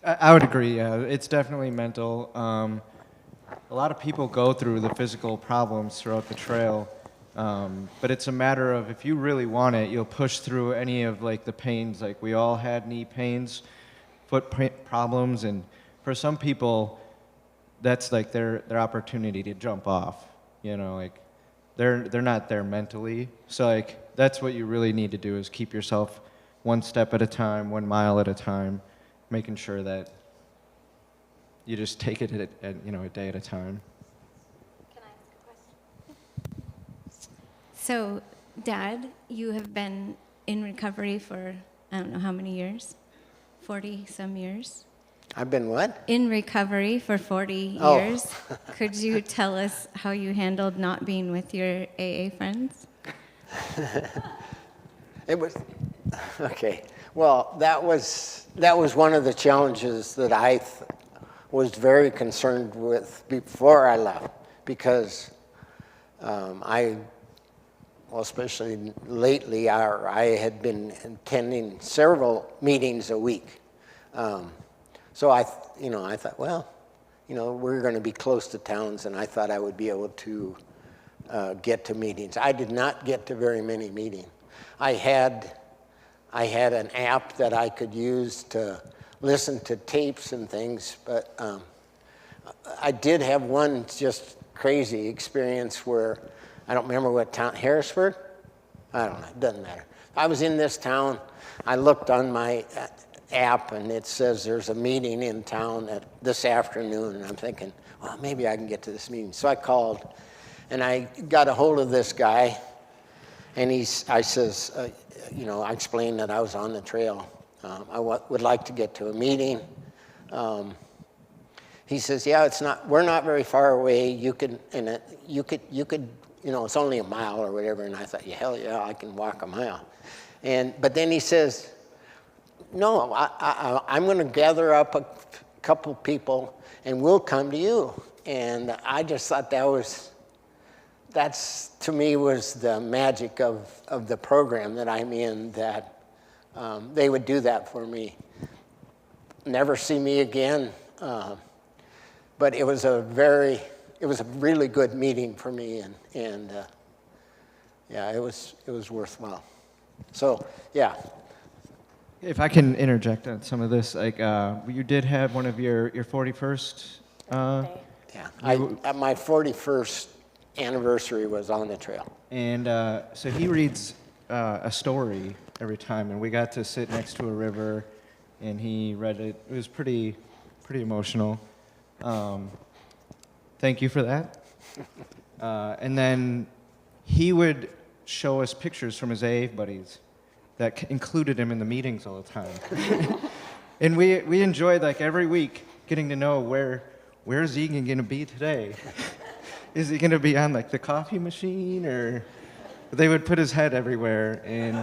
I would agree, yeah. It's definitely mental. A lot of people go through the physical problems throughout the trail, but it's a matter of if you really want it, you'll push through any of the pains. Like we all had knee pains, foot problems, and for some people, that's their opportunity to jump off. They're not there mentally, so that's what you really need to do is keep yourself one step at a time, 1 mile at a time, making sure that you just take it a day at a time.
Can I ask a question?
So, Dad, you have been in recovery for, I don't know how many years, 40-some years?
I've been what?
In recovery for 40
Oh.
years. Could you tell us how you handled not being with your AA friends?
It was, okay. Well, that was one of the challenges that I was very concerned with before I left, because especially lately, I had been attending several meetings a week. So I thought, well, we're going to be close to towns, and I thought I would be able to get to meetings. I did not get to very many meetings. I had an app that I could use to listen to tapes and things, but I did have one just crazy experience where, I don't remember what town, Harrisburg? I don't know, it doesn't matter. I was in this town, I looked on my app and it says there's a meeting in town this afternoon, and I'm thinking, well, maybe I can get to this meeting. So I called and I got a hold of this guy, and I says, I explained that I was on the trail. I would like to get to a meeting. He says, yeah, we're not very far away. You could, it's only a mile or whatever. And I thought, yeah, hell yeah, I can walk a mile. But then he says, no, I'm going to gather up a couple people and we'll come to you. And I just thought that's to me was the magic of the program that I'm in, that they would do that for me. Never see me again. But it was a really good meeting for me, and yeah, it was worthwhile. So yeah.
If I can interject on some of this, like you did have one of your 41st.
Yeah, my 41st anniversary was on the trail.
And so he reads a story every time, and we got to sit next to a river, and he read it. It was pretty emotional. Thank you for that. And then he would show us pictures from his AA buddies that included him in the meetings all the time. And we enjoyed, like, every week getting to know where's Egon going to be today? Is he going to be on, like, the coffee machine? Or they would put his head everywhere and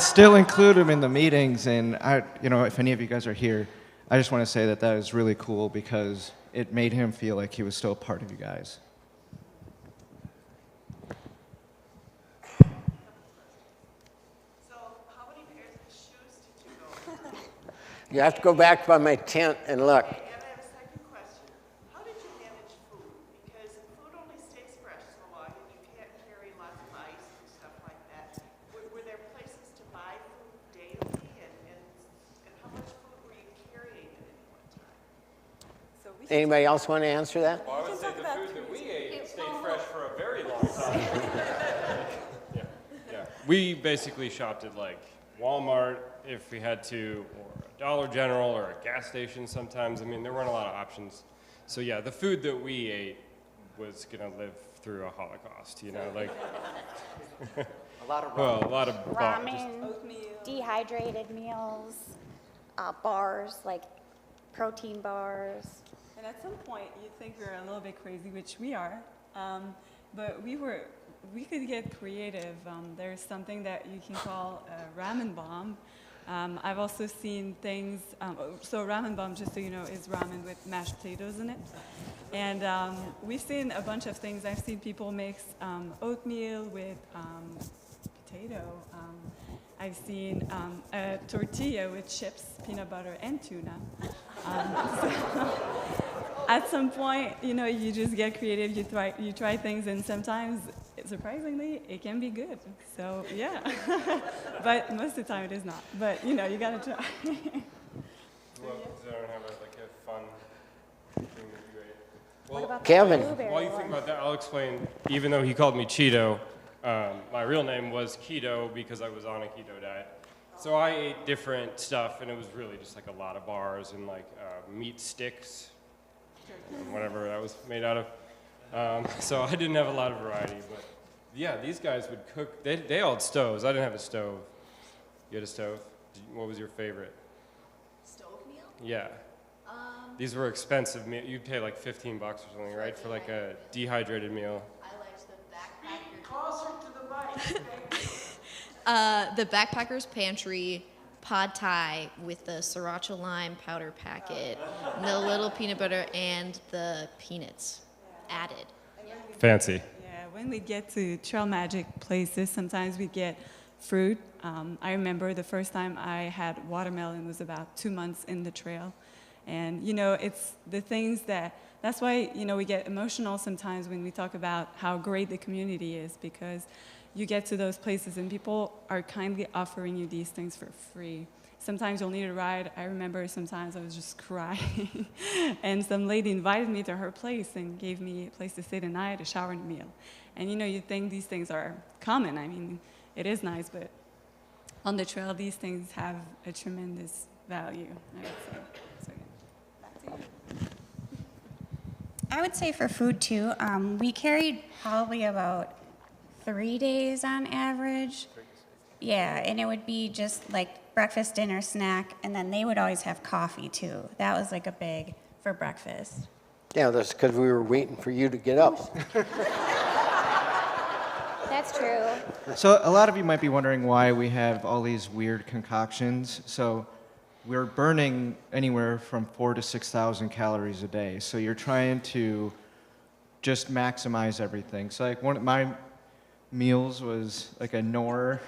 still include him in the meetings. And if any of you guys are here, I just want to say that is really cool, because it made him feel like he was still a part of you guys.
So, how many pairs of shoes did you go?
You have to go back by my tent and look.
Okay, and I have a second question. How did you manage food? Because food only stays fresh so long, and you can't carry lots of ice and stuff like that. Were there places to buy food daily, and how much food were you carrying at any one time?
Anybody else want to answer that?
Well, I would say the food that we ate stayed fresh for a very long time. Yeah. We basically shopped at like Walmart if we had to, or a Dollar General, or a gas station sometimes. I mean, there weren't a lot of options. So yeah, the food that we ate was gonna live through a Holocaust, like.
A lot of
Ramen, dehydrated meals, bars, like protein bars.
And at some point, you think we're a little bit crazy, which we are, but we could get creative. There's something that you can call a ramen bomb. I've also seen things, so ramen bomb, just so you know, is ramen with mashed potatoes in it. And we've seen a bunch of things. I've seen people mix oatmeal with potato. I've seen a tortilla with chips, peanut butter, and tuna. At some point, you just get creative. You try things, and sometimes, surprisingly, it can be good. So yeah, but most of the time it is not. But you gotta try.
Well, does anyone have a fun thing that you ate? Well,
What about
Kevin.
the blueberry
while you think
one?
about that, I'll explain. Even though he called me Cheeto, my real name was Keto because I was on a keto diet. So I ate different stuff, and it was really just like a lot of bars and like meat sticks, and whatever that was made out of. So I didn't have a lot of variety, but yeah, these guys would cook. They all had stoves. I didn't have a stove. You had a stove? What was your favorite?
Stove meal?
Yeah. These were expensive meals. You'd pay like $15 or something, right? For like a dehydrated meal.
I liked the backpacker.
Closer to the mic.
The Backpackers Pantry pad thai with the sriracha lime powder packet, the little peanut butter, and the peanuts added.
Fancy.
Yeah, when we get to trail magic places, sometimes we get fruit. I remember the first time I had watermelon was about 2 months in the trail. And, you know, it's the things that's why, you know, we get emotional sometimes when we talk about how great the community is, because you get to those places and people are kindly offering you these things for free. Sometimes you'll need a ride. I remember sometimes I was just crying. And some lady invited me to her place and gave me a place to stay the night, a shower, and a meal. And you know, you think these things are common. I mean, it is nice, but on the trail, these things have a tremendous value, I would say. So, yeah. Back to you.
I would say for food too, we carried probably about 3 days on average. Yeah, and it would be just like breakfast, dinner, snack, and then they would always have coffee too. That was like a big for breakfast.
Yeah, that's because we were waiting for you to get up.
That's true.
So a lot of you might be wondering why we have all these weird concoctions. So we're burning anywhere from 4,000 to 6,000 calories a day. So you're trying to just maximize everything. So like one of my meals was like a Knorr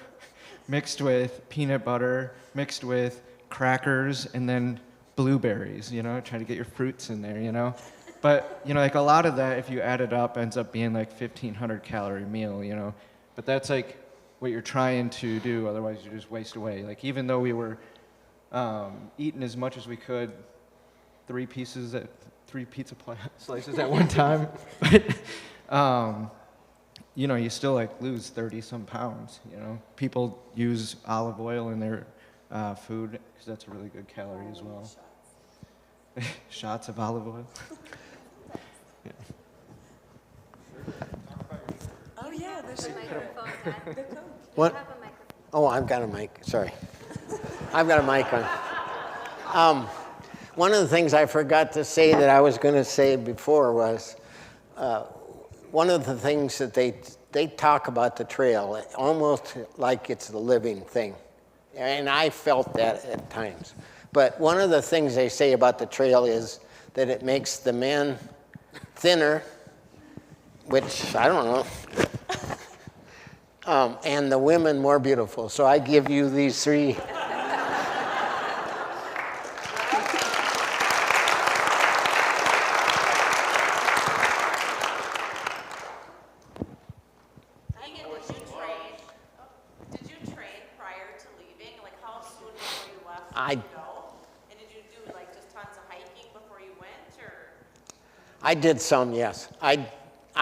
mixed with peanut butter, mixed with crackers, and then blueberries, you know, trying to get your fruits in there, you know. But, you know, like a lot of that, if you add it up, ends up being like 1,500 calorie meal, you know. But that's like what you're trying to do, otherwise you just waste away. Like even though we were eating as much as we could, 3 pizza slices at one time, but, you know, you still like lose 30-some pounds, you know. People use olive oil in their food because that's a really good calorie as well. Shots of olive oil. Yeah.
Oh, yeah, there's a microphone. The Coke.
What? Oh, I've got a mic. Sorry. I've got a mic on. One of the things I forgot to say that I was going to say before was one of the things that they talk about the trail almost like it's a living thing. And I felt that at times. But one of the things they say about the trail is that it makes the men thinner, which I don't know, and the women more beautiful. So I give you these 3.
Did you train prior to leaving? Like how soon before you left
I
did you go? And did you do like just tons of hiking before you went, or?
I did some, yes. I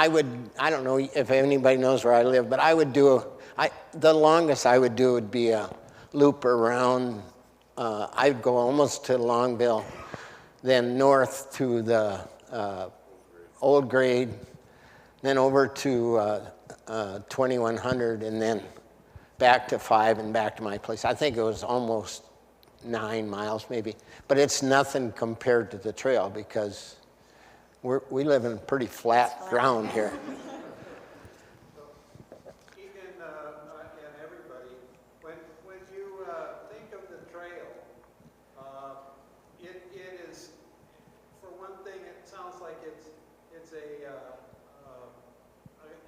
don't know if anybody knows where I live, but I would do, the longest I would do would be a loop around, I'd go almost to Longville, then north to the old grade, then over to 2100, and then back to 5 and back to my place. I think it was almost 9 miles maybe, but it's nothing compared to the trail because we live in pretty flat ground here.
Egon and everybody, when you think of the trail, it is, for one thing, it sounds like it's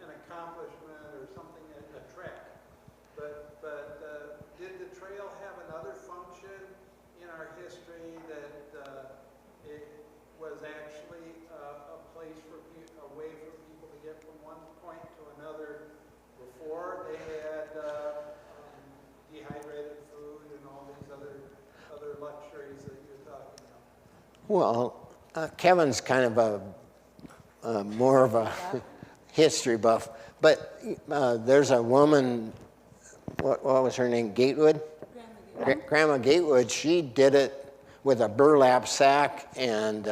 an accomplishment or something, a trek. But did the trail have another function in our history that it was actually a place a way for people to get from one point to another? Before they had dehydrated food and all these other luxuries that you're talking about.
Well, Kevin's kind of a more of a history buff, but there's a woman, what was her name, Gatewood? Grandma Gatewood, she did it with a burlap sack and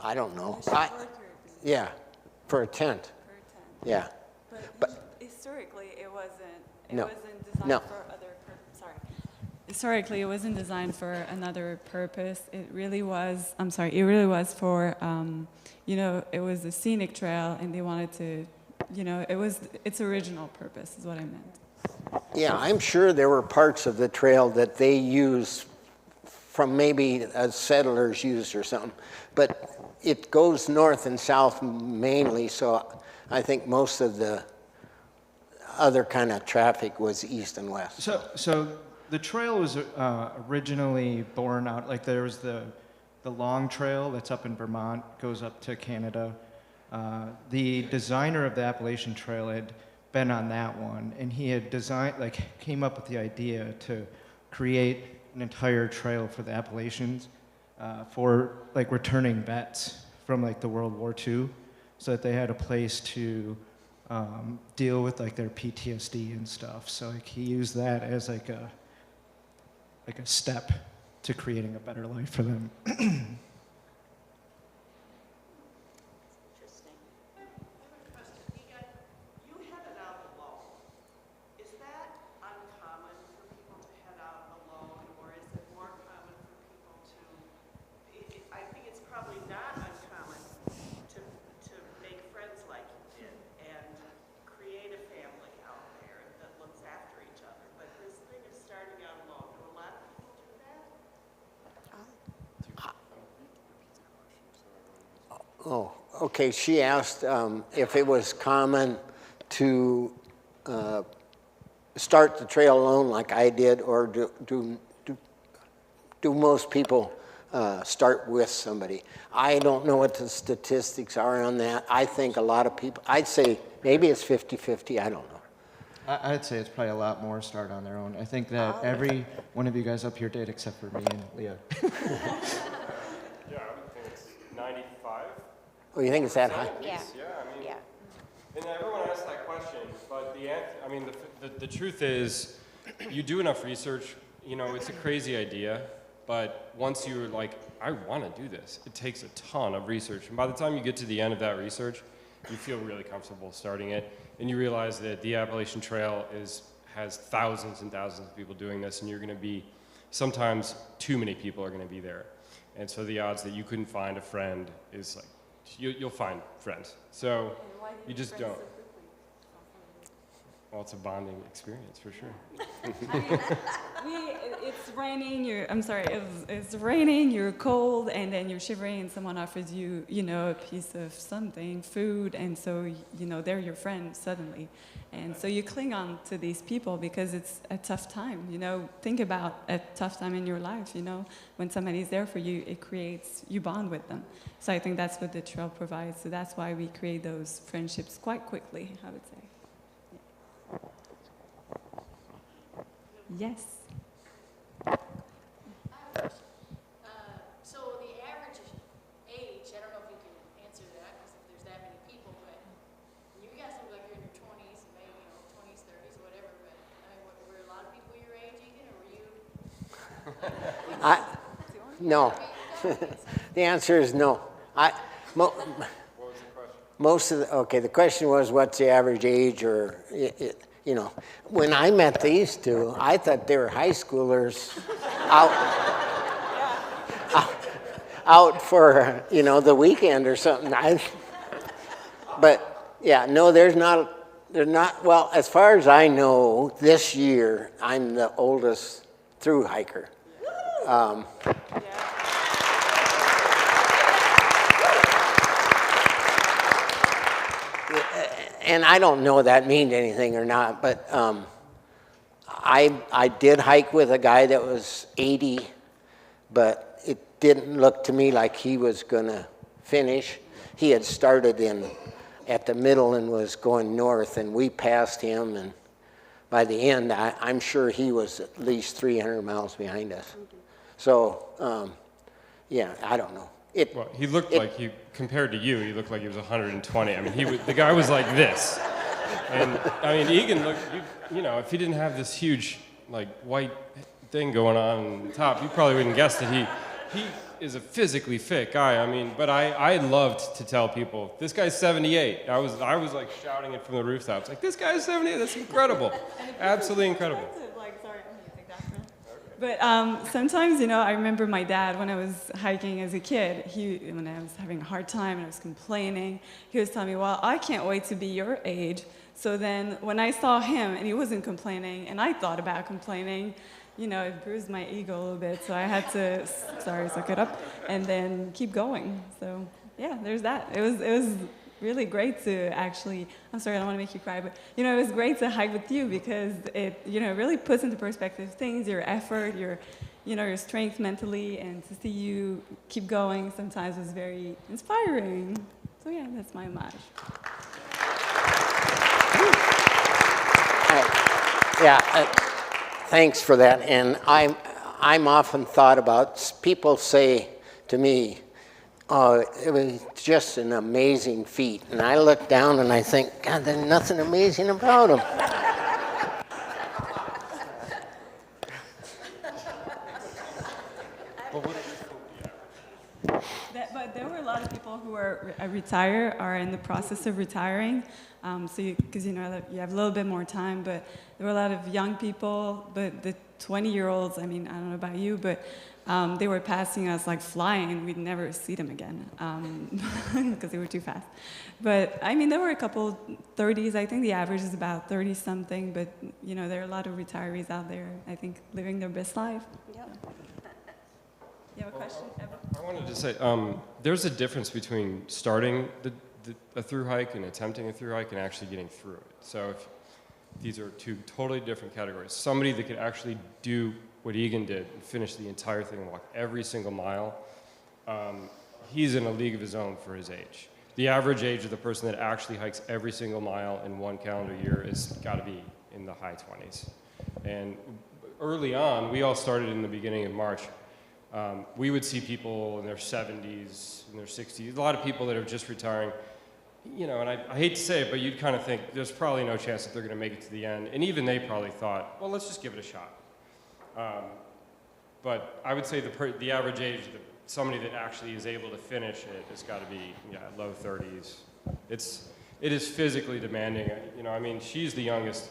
I don't know. Yeah, for a tent. Yeah.
But historically, it wasn't designed
No.
for other Historically, it wasn't designed for another purpose. It really was, it really was for, you know, it was a scenic trail and they wanted to, you know, it was its original purpose is what I meant.
Yeah, I'm sure there were parts of the trail that they used from maybe settlers used or something, but it goes north and south mainly, so I think most of the other kind of traffic was east and west.
So the trail was originally born out, like there was the Long Trail that's up in Vermont, goes up to Canada. The designer of the Appalachian Trail had been on that one, and he had came up with the idea to create an entire trail for the Appalachians for like returning vets from like the World War II, so that they had a place to deal with like their PTSD and stuff. So like he used that as like a step to creating a better life for them.
Interesting. I have a question. Egon, you headed out alone. Is that uncommon for people to head out alone, or is it more common for people to, I think it's probably not uncommon to make friends like you did and create a family out there that looks after each other. But this thing is starting out alone. Do a lot of people do that?
Oh, okay. She asked if it was common to start the trail alone like I did, or do most people start with somebody? I don't know what the statistics are on that. I think a lot of people, I'd say maybe it's 50-50, I don't know.
I'd say it's probably a lot more start on their own. I think that every one of you guys up here did, except for me and Leah.
Yeah, I would think it's 95.
Oh, you think it's that high?
Yeah.
Yeah, I mean,
Yeah.
and everyone asks that question, but the answer, I mean, the truth is, you do enough research, you know, it's a crazy idea, but once you're like, I want to do this, it takes a ton of research. And by the time you get to the end of that research, you feel really comfortable starting it, and you realize that the Appalachian Trail has thousands and thousands of people doing this, and you're going to be, sometimes too many people are going to be there. And so the odds that you couldn't find a friend is like, you'll find friends. So you just don't. Well, it's a bonding experience for sure.
It's raining, it's raining, you're cold, and then you're shivering, and someone offers you, you know, a piece of something, food, and so, you know, they're your friend suddenly. And so you cling on to these people because it's a tough time, you know. Think about a tough time in your life, you know. When somebody's there for you, it creates, you bond with them. So I think that's what the trail provides. So that's why we create those friendships quite quickly, I would say. Yes.
So the average age, I don't know if you can answer that because if there's that many people, but you guys look like you're in your 20s, maybe 20s, 30s, whatever. But I mean, were a lot of people your age, Egan, or were you?
No. The answer is no.
What was the question?
Most of the question was, what's the average age, or you know, when I met these two, I thought they were high schoolers out for, you know, the weekend or something. But yeah, no, there's not, well, as far as I know, this year, I'm the oldest through hiker. And I don't know if that means anything or not, but I did hike with a guy that was 80, but it didn't look to me like he was going to finish. He had started at the middle and was going north, and we passed him, and by the end, I'm sure he was at least 300 miles behind us. So, yeah, I don't know.
Well, he looked like compared to you, he looked like he was 120. I mean, the guy was like this. And, I mean, Egan looked, you know, if he didn't have this huge, like, white thing going on top, you probably wouldn't guess that he is a physically fit guy. I mean, but I loved to tell people, this guy's 78. I was like shouting it from the rooftops, like, this guy's 78, that's incredible. Absolutely incredible.
But sometimes, you know, I remember my dad when I was hiking as a kid, when I was having a hard time and I was complaining, he was telling me, well, I can't wait to be your age. So then when I saw him and he wasn't complaining and I thought about complaining, you know, it bruised my ego a little bit. So I had to, suck it up and then keep going. So yeah, there's that. It was really great to actually, I'm sorry, I don't want to make you cry, but, you know, it was great to hike with you because it, you know, really puts into perspective things, your effort, your, you know, your strength mentally, and to see you keep going sometimes was very inspiring. So yeah, that's my homage.
Thanks for that. And I'm often thought about, people say to me, oh, it was just an amazing feat. And I look down and I think, God, there's nothing amazing about him.
But there were a lot of people who are retire, are in the process of retiring. Because you know you have a little bit more time, but there were a lot of young people. But the 20-year-olds, I mean, I don't know about you, but they were passing us like flying. We'd never see them again because they were too fast. But I mean, there were a couple 30s. I think the average is about 30-something. But you know, there are a lot of retirees out there, I think, living their best life. Yeah. You have a question, Evan?
I wanted to say, there's a difference between starting a through hike and attempting a through hike and actually getting through it. So if these are two totally different categories. Somebody that could actually do what Egon did and finish the entire thing and walk every single mile, he's in a league of his own for his age. The average age of the person that actually hikes every single mile in one calendar year has got to be in the high 20s. And early on, we all started in the beginning of March. We would see people in their 70s, in their 60s, a lot of people that are just retiring. You know, and I hate to say it, but you'd kind of think there's probably no chance that they're going to make it to the end. And even they probably thought, well, let's just give it a shot. But I would say the average age of somebody that actually is able to finish it has got to be low 30s. It is physically demanding. You know, I mean, she's the youngest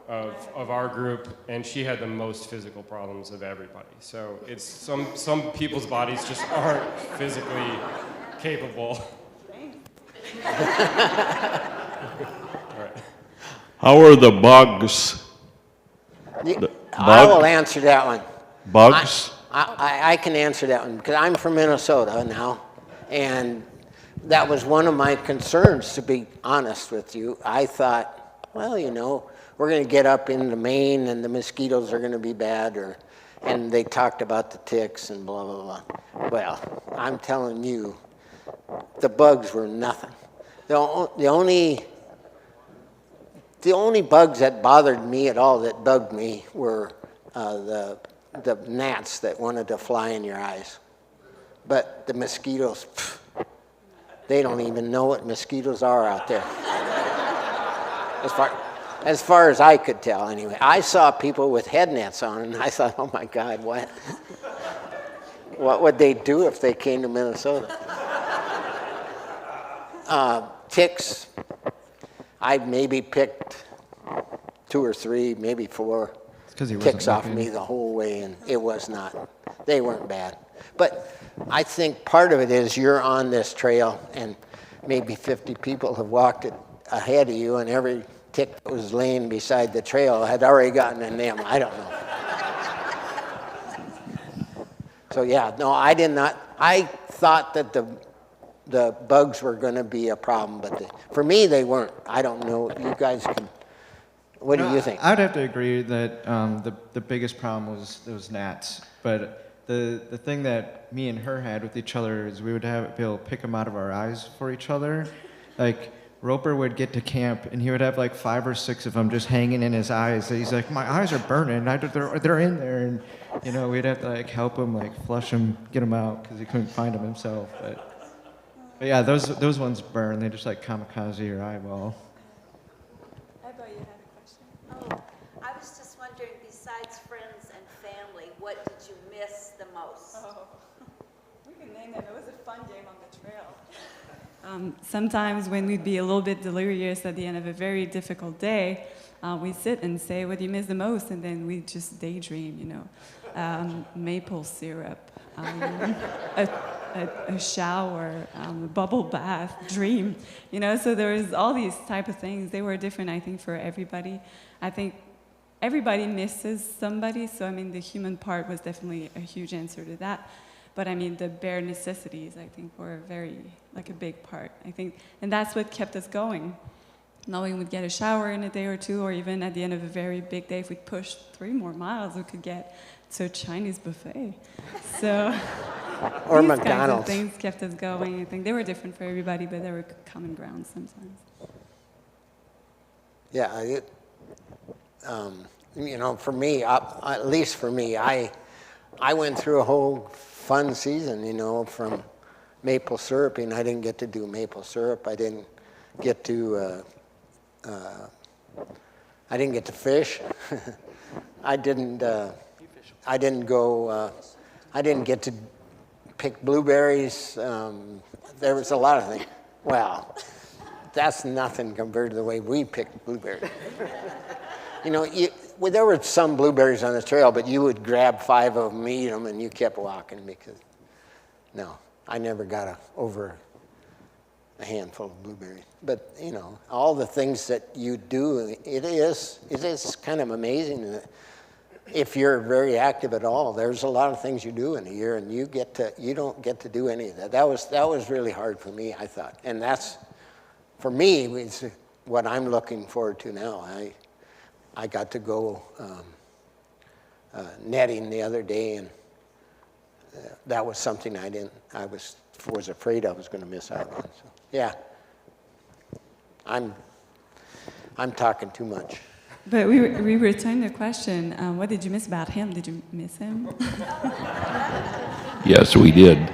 of our group, and she had the most physical problems of everybody. So it's some people's bodies just aren't physically capable. All right.
How are the bugs?
I will answer that one.
Bugs?
I can answer that one because I'm from Minnesota now, and that was one of my concerns, to be honest with you. I thought, well, you know, we're going to get up into Maine and the mosquitoes are going to be bad, and they talked about the ticks and blah, blah, blah. Well, I'm telling you, the bugs were nothing. The only bugs that bothered me at all, that bugged me, were the gnats that wanted to fly in your eyes. But the mosquitoes, they don't even know what mosquitoes are out there. As far as I could tell, anyway. I saw people with head nets on, and I thought, oh my God, what would they do if they came to Minnesota? Ticks, I maybe picked 2 or 3, maybe 4 ticks off me the whole way, and it was not. They weren't bad. But I think part of it is you're on this trail, and maybe 50 people have walked it ahead of you, and every tick that was laying beside the trail had already gotten in them. I don't know. So yeah, no, I did not. I thought that the bugs were going to be a problem, but for me they weren't. I don't know. You guys can. What do you think?
I'd have to agree that the biggest problem was those gnats. But the thing that me and her had with each other is we would be able to pick them out of our eyes for each other. Like Roper would get to camp and he would have like 5 or 6 of them just hanging in his eyes. He's like, my eyes are burning. They're in there, and you know we'd have to like help him, like flush them, get them out because he couldn't find them himself. But yeah, those ones burn. They just like kamikaze your eyeball.
I thought you had a question.
Oh, I was just wondering, besides friends and family, what did you miss the most?
Oh, we can name them. It was a fun game on the trail. Sometimes when we'd be a little bit delirious at the end of a very difficult day, we sit and say, what do you miss the most? And then we just daydream, you know. Maple syrup, a shower, a bubble bath, dream, you know. So there was all these type of things. They were different, I think, for everybody. I think everybody misses somebody. So I mean, the human part was definitely a huge answer to that. But I mean, the bare necessities, I think, were like a big part. I think, and that's what kept us going. Knowing we'd get a shower in a day or two, or even at the end of a very big day, if we pushed 3 more miles, we could get to a Chinese buffet. So
Or
these
McDonald's.
kinds of things kept us going. I think they were different for everybody, but there were common ground sometimes.
Yeah, you know, for me, at least for me, I went through a whole fun season, you know, from maple syrup, and I didn't get to do maple syrup. I didn't get to fish. I didn't get to pick blueberries. There was a lot of things. Well, that's nothing compared to the way we picked blueberries. You know, well, there were some blueberries on the trail, but you would grab 5 of them, eat them, and you kept walking because, no, I never got over a handful of blueberries. But, you know, all the things that you do, it is kind of amazing that if you're very active at all, there's a lot of things you do in a year, and you don't get to do any of that. That was really hard for me, I thought. And that's, for me, it's what I'm looking forward to now. I got to go netting the other day, and that was something I was afraid I was going to miss out on. So, yeah, I'm talking too much.
But we returned the question, what did you miss about him? Did you miss him?
Yes, we did.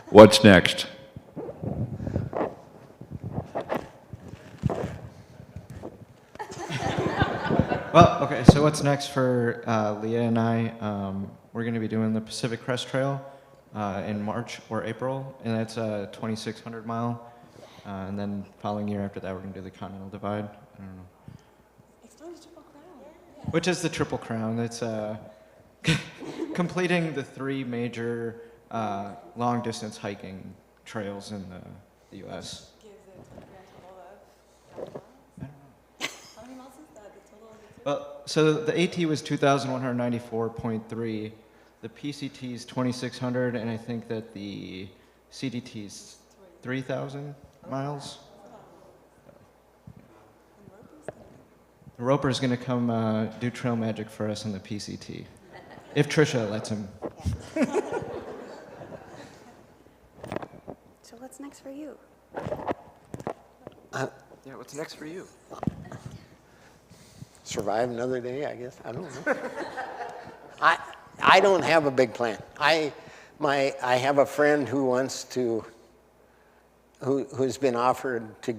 What's next?
Well, okay, so what's next for Leah and I? We're going to be doing the Pacific Crest Trail in March or April, and that's a 2,600 mile. And then following year after that, we're going to do the Continental Divide. I don't know.
Explain the Triple Crown.
Which is the Triple Crown. It's completing the 3 major long-distance hiking trails in the U.S.
How many miles is that? The total of the
Well, so the AT was 2,194.3. The PCT is 2,600, and I think that the CDT is 3,000 miles. The Roper's going to come do trail magic for us in the PCT, if Trisha lets him.
So what's next for you?
Yeah, what's next for you?
Survive another day, I guess. I don't know. I don't have a big plan. I have a friend who who's been offered to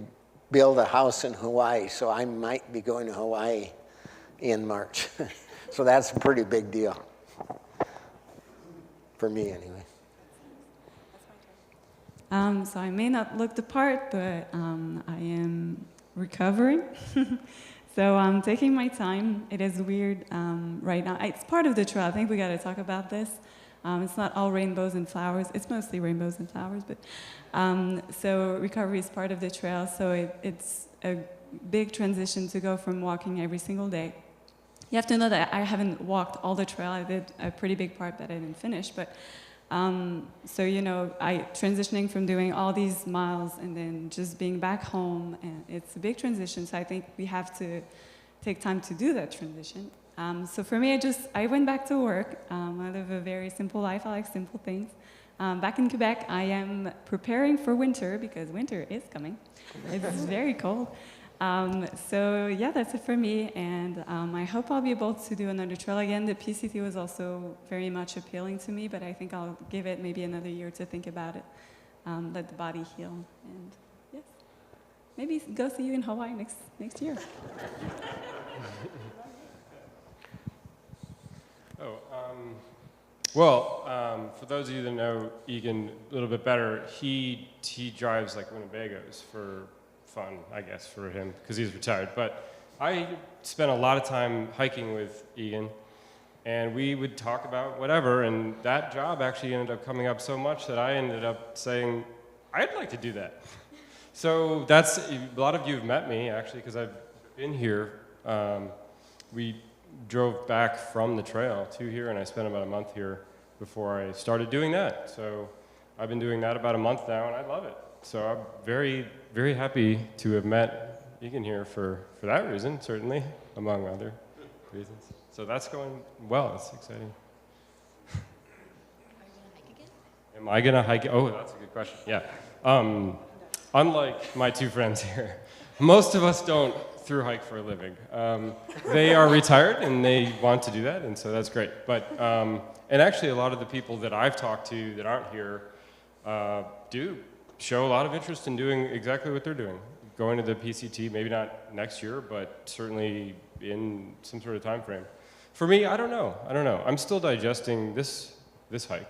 build a house in Hawaii, so I might be going to Hawaii in March. So that's a pretty big deal for me, anyway.
So I may not look the part, but I am recovering. So I'm taking my time. It is weird right now. It's part of the trail. I think we got to talk about this. It's not all rainbows and flowers. It's mostly rainbows and flowers. But so recovery is part of the trail. So it's a big transition to go from walking every single day. You have to know that I haven't walked all the trail. I did a pretty big part that I didn't finish. But so, you know, transitioning from doing all these miles and then just being back home, and it's a big transition. So I think we have to take time to do that transition. So for me, I went back to work. I live a very simple life. I like simple things. Back in Quebec, I am preparing for winter because winter is coming. It's very cold. So yeah, that's it for me, and I hope I'll be able to do another trail again. The PCT was also very much appealing to me, but I think I'll give it maybe another year to think about it, let the body heal, and yes, maybe go see you in Hawaii next year.
For those of you that know Egon a little bit better, he drives like Winnebagos for fun, I guess, for him, because he's retired. But I spent a lot of time hiking with Egon, and we would talk about whatever, and that job actually ended up coming up so much that I ended up saying, I'd like to do that. So that's, a lot of you have met me, actually, because I've been here. We drove back from the trail to here, and I spent about a month here before I started doing that. So I've been doing that about a month now, and I love it. So I'm very, very happy to have met Egon here for that reason, certainly, among other reasons. So that's going well. It's exciting. Am I gonna hike? Oh, that's a good question. Yeah. Unlike my two friends here, most of us don't through hike for a living. They are retired and they want to do that, and so that's great. But and actually, a lot of the people that I've talked to that aren't here do show a lot of interest in doing exactly what they're doing, going to the PCT. Maybe not next year, but certainly in some sort of time frame. For me, I don't know. I'm still digesting this hike.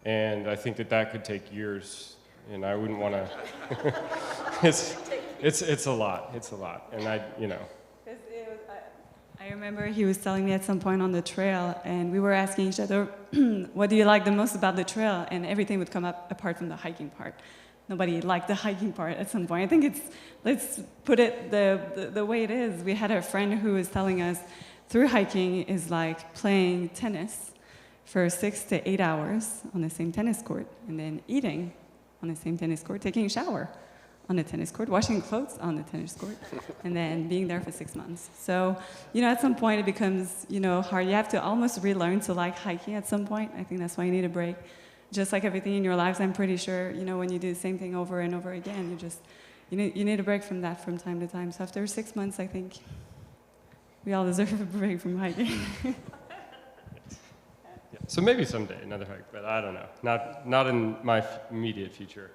And I think that could take years, and I wouldn't want to. It's a lot. It's a lot, and I
remember he was telling me at some point on the trail, and we were asking each other, "What do you like the most about the trail?" And everything would come up apart from the hiking part. Nobody liked the hiking part at some point. I think let's put it the way it is. We had a friend who was telling us, through hiking is like playing tennis for 6 to 8 hours on the same tennis court, and then eating on the same tennis court, taking a shower on the tennis court, washing clothes on the tennis court, and then being there for 6 months. So, at some point it becomes, hard. You have to almost relearn to like hiking at some point. I think that's why you need a break. Just like everything in your lives, I'm pretty sure, when you do the same thing over and over again, you need a break from that from time to time. So after 6 months, I think we all deserve a break from hiking.
So maybe someday another hike, but I don't know. Not in my immediate future.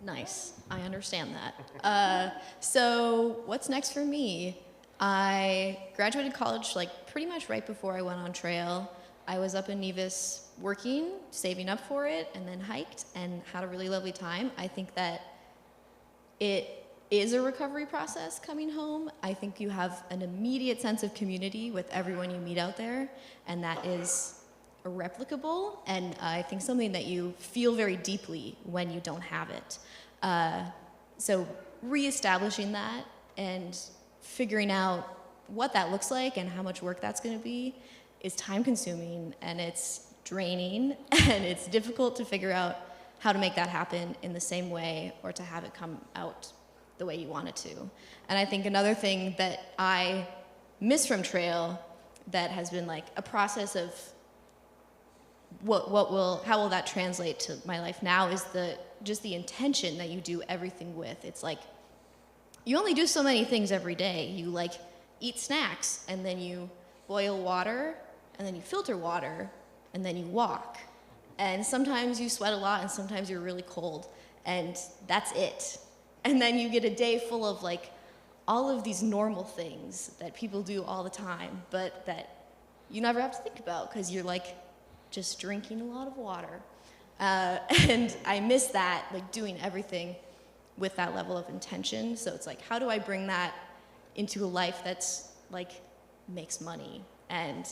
Nice. I understand that. So what's next for me? I graduated college pretty much right before I went on trail. I was up in Nevis working, saving up for it, and then hiked and had a really lovely time. I think that it is a recovery process coming home. I think you have an immediate sense of community with everyone you meet out there, and that is irreplicable, and I think something that you feel very deeply when you don't have it. So reestablishing that and figuring out what that looks like and how much work that's going to be is time consuming, and it's draining, and it's difficult to figure out how to make that happen in the same way or to have it come out the way you want it to. And I think another thing that I miss from trail that has been a process of how will that translate to my life now is just the intention that you do everything with. It's you only do so many things every day. You eat snacks, and then you boil water, and then you filter water, and then you walk. And sometimes you sweat a lot, and sometimes you're really cold, and that's it. And then you get a day full of all of these normal things that people do all the time, but that you never have to think about because you're just drinking a lot of water. And I miss that, doing everything with that level of intention. So it's how do I bring that into a life that's makes money? And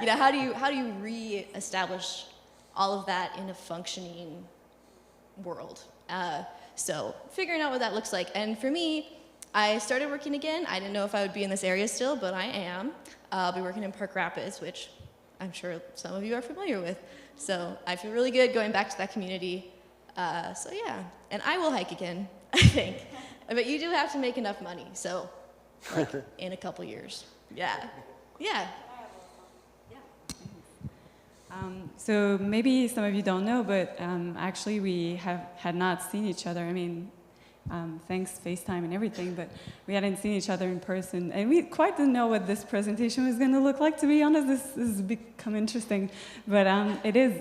how do you reestablish all of that in a functioning world? So figuring out what that looks like. And for me, I started working again. I didn't know if I would be in this area still, but I am. I'll be working in Park Rapids, which I'm sure some of you are familiar with. So I feel really good going back to that community. So yeah, and I will hike again, I think. But you do have to make enough money, so in a couple years. Yeah.
So maybe some of you don't know, but actually we had not seen each other. I mean, thanks FaceTime and everything, but we hadn't seen each other in person, and we quite didn't know what this presentation was going to look like. To be honest, this has become interesting, but it is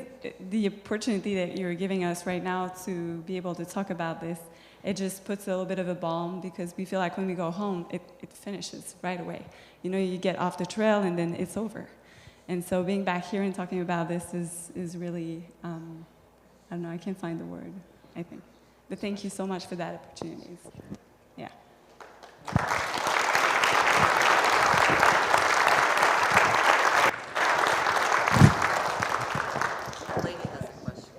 the opportunity that you're giving us right now to be able to talk about this. It just puts a little bit of a balm because we feel like when we go home, it finishes right away. You get off the trail and then it's over. And so being back here and talking about this is really, I don't know, I can't find the word, I think. But thank you so much for that opportunity. Yeah.
Lainey has a question.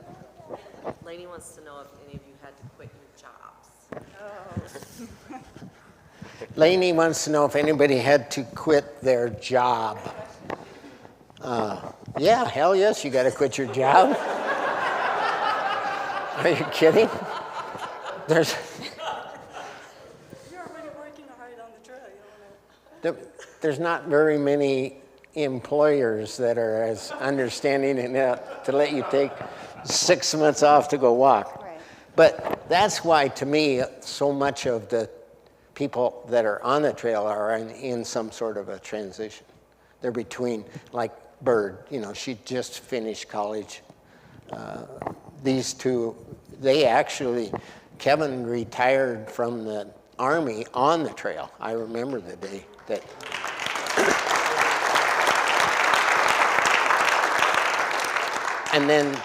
Lainey wants to know if any of you had to quit your jobs.
Oh. Lainey wants to know if anybody had to quit their job. Yeah, hell yes, you got to quit your job. Are you kidding? There's.
You're already working hard on the trail. You don't want
There's not very many employers that are as understanding enough to let you take 6 months off to go walk.
Right.
But that's why, to me, so much of the people that are on the trail are in some sort of a transition. They're between, like Bird, she just finished college. These two, Kevin retired from the Army on the trail. I remember the day that. And then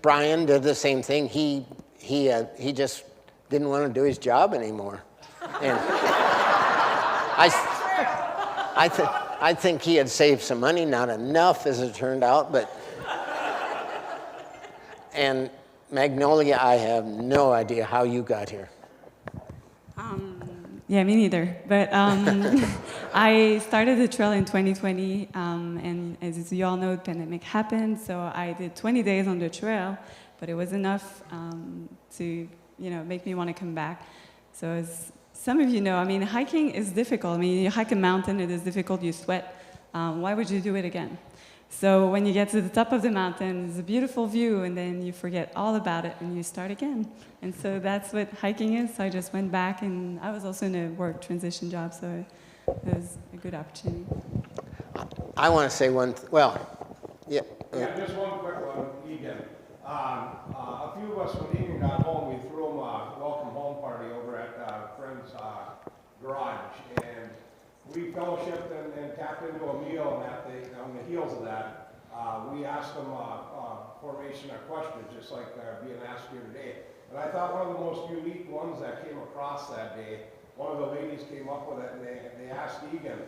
Brian did the same thing. He just didn't want to do his job anymore. And I think he had saved some money, not enough as it turned out, but. And Magnolia, I have no idea how you got here.
Yeah, me neither. But I started the trail in 2020, and as you all know, the pandemic happened, so I did 20 days on the trail, but it was enough to make me want to come back. So as some of you know, hiking is difficult. You hike a mountain, it is difficult, you sweat. Why would you do it again? So when you get to the top of the mountain, it's a beautiful view, and then you forget all about it, and you start again. And so that's what hiking is. So I just went back, and I was also in a work transition job, so it was a good opportunity.
I want to say yeah.
Yeah, just one quick one, Egon. A few of us, when Egon got home, we threw him a welcome home party over at a friend's garage, and we fellowshipped and tapped into a meal, and on the heels of that, we asked them formation of questions, just like being asked here today. And I thought one of the most unique ones that came across that day, one of the ladies came up with it, and they asked Egon,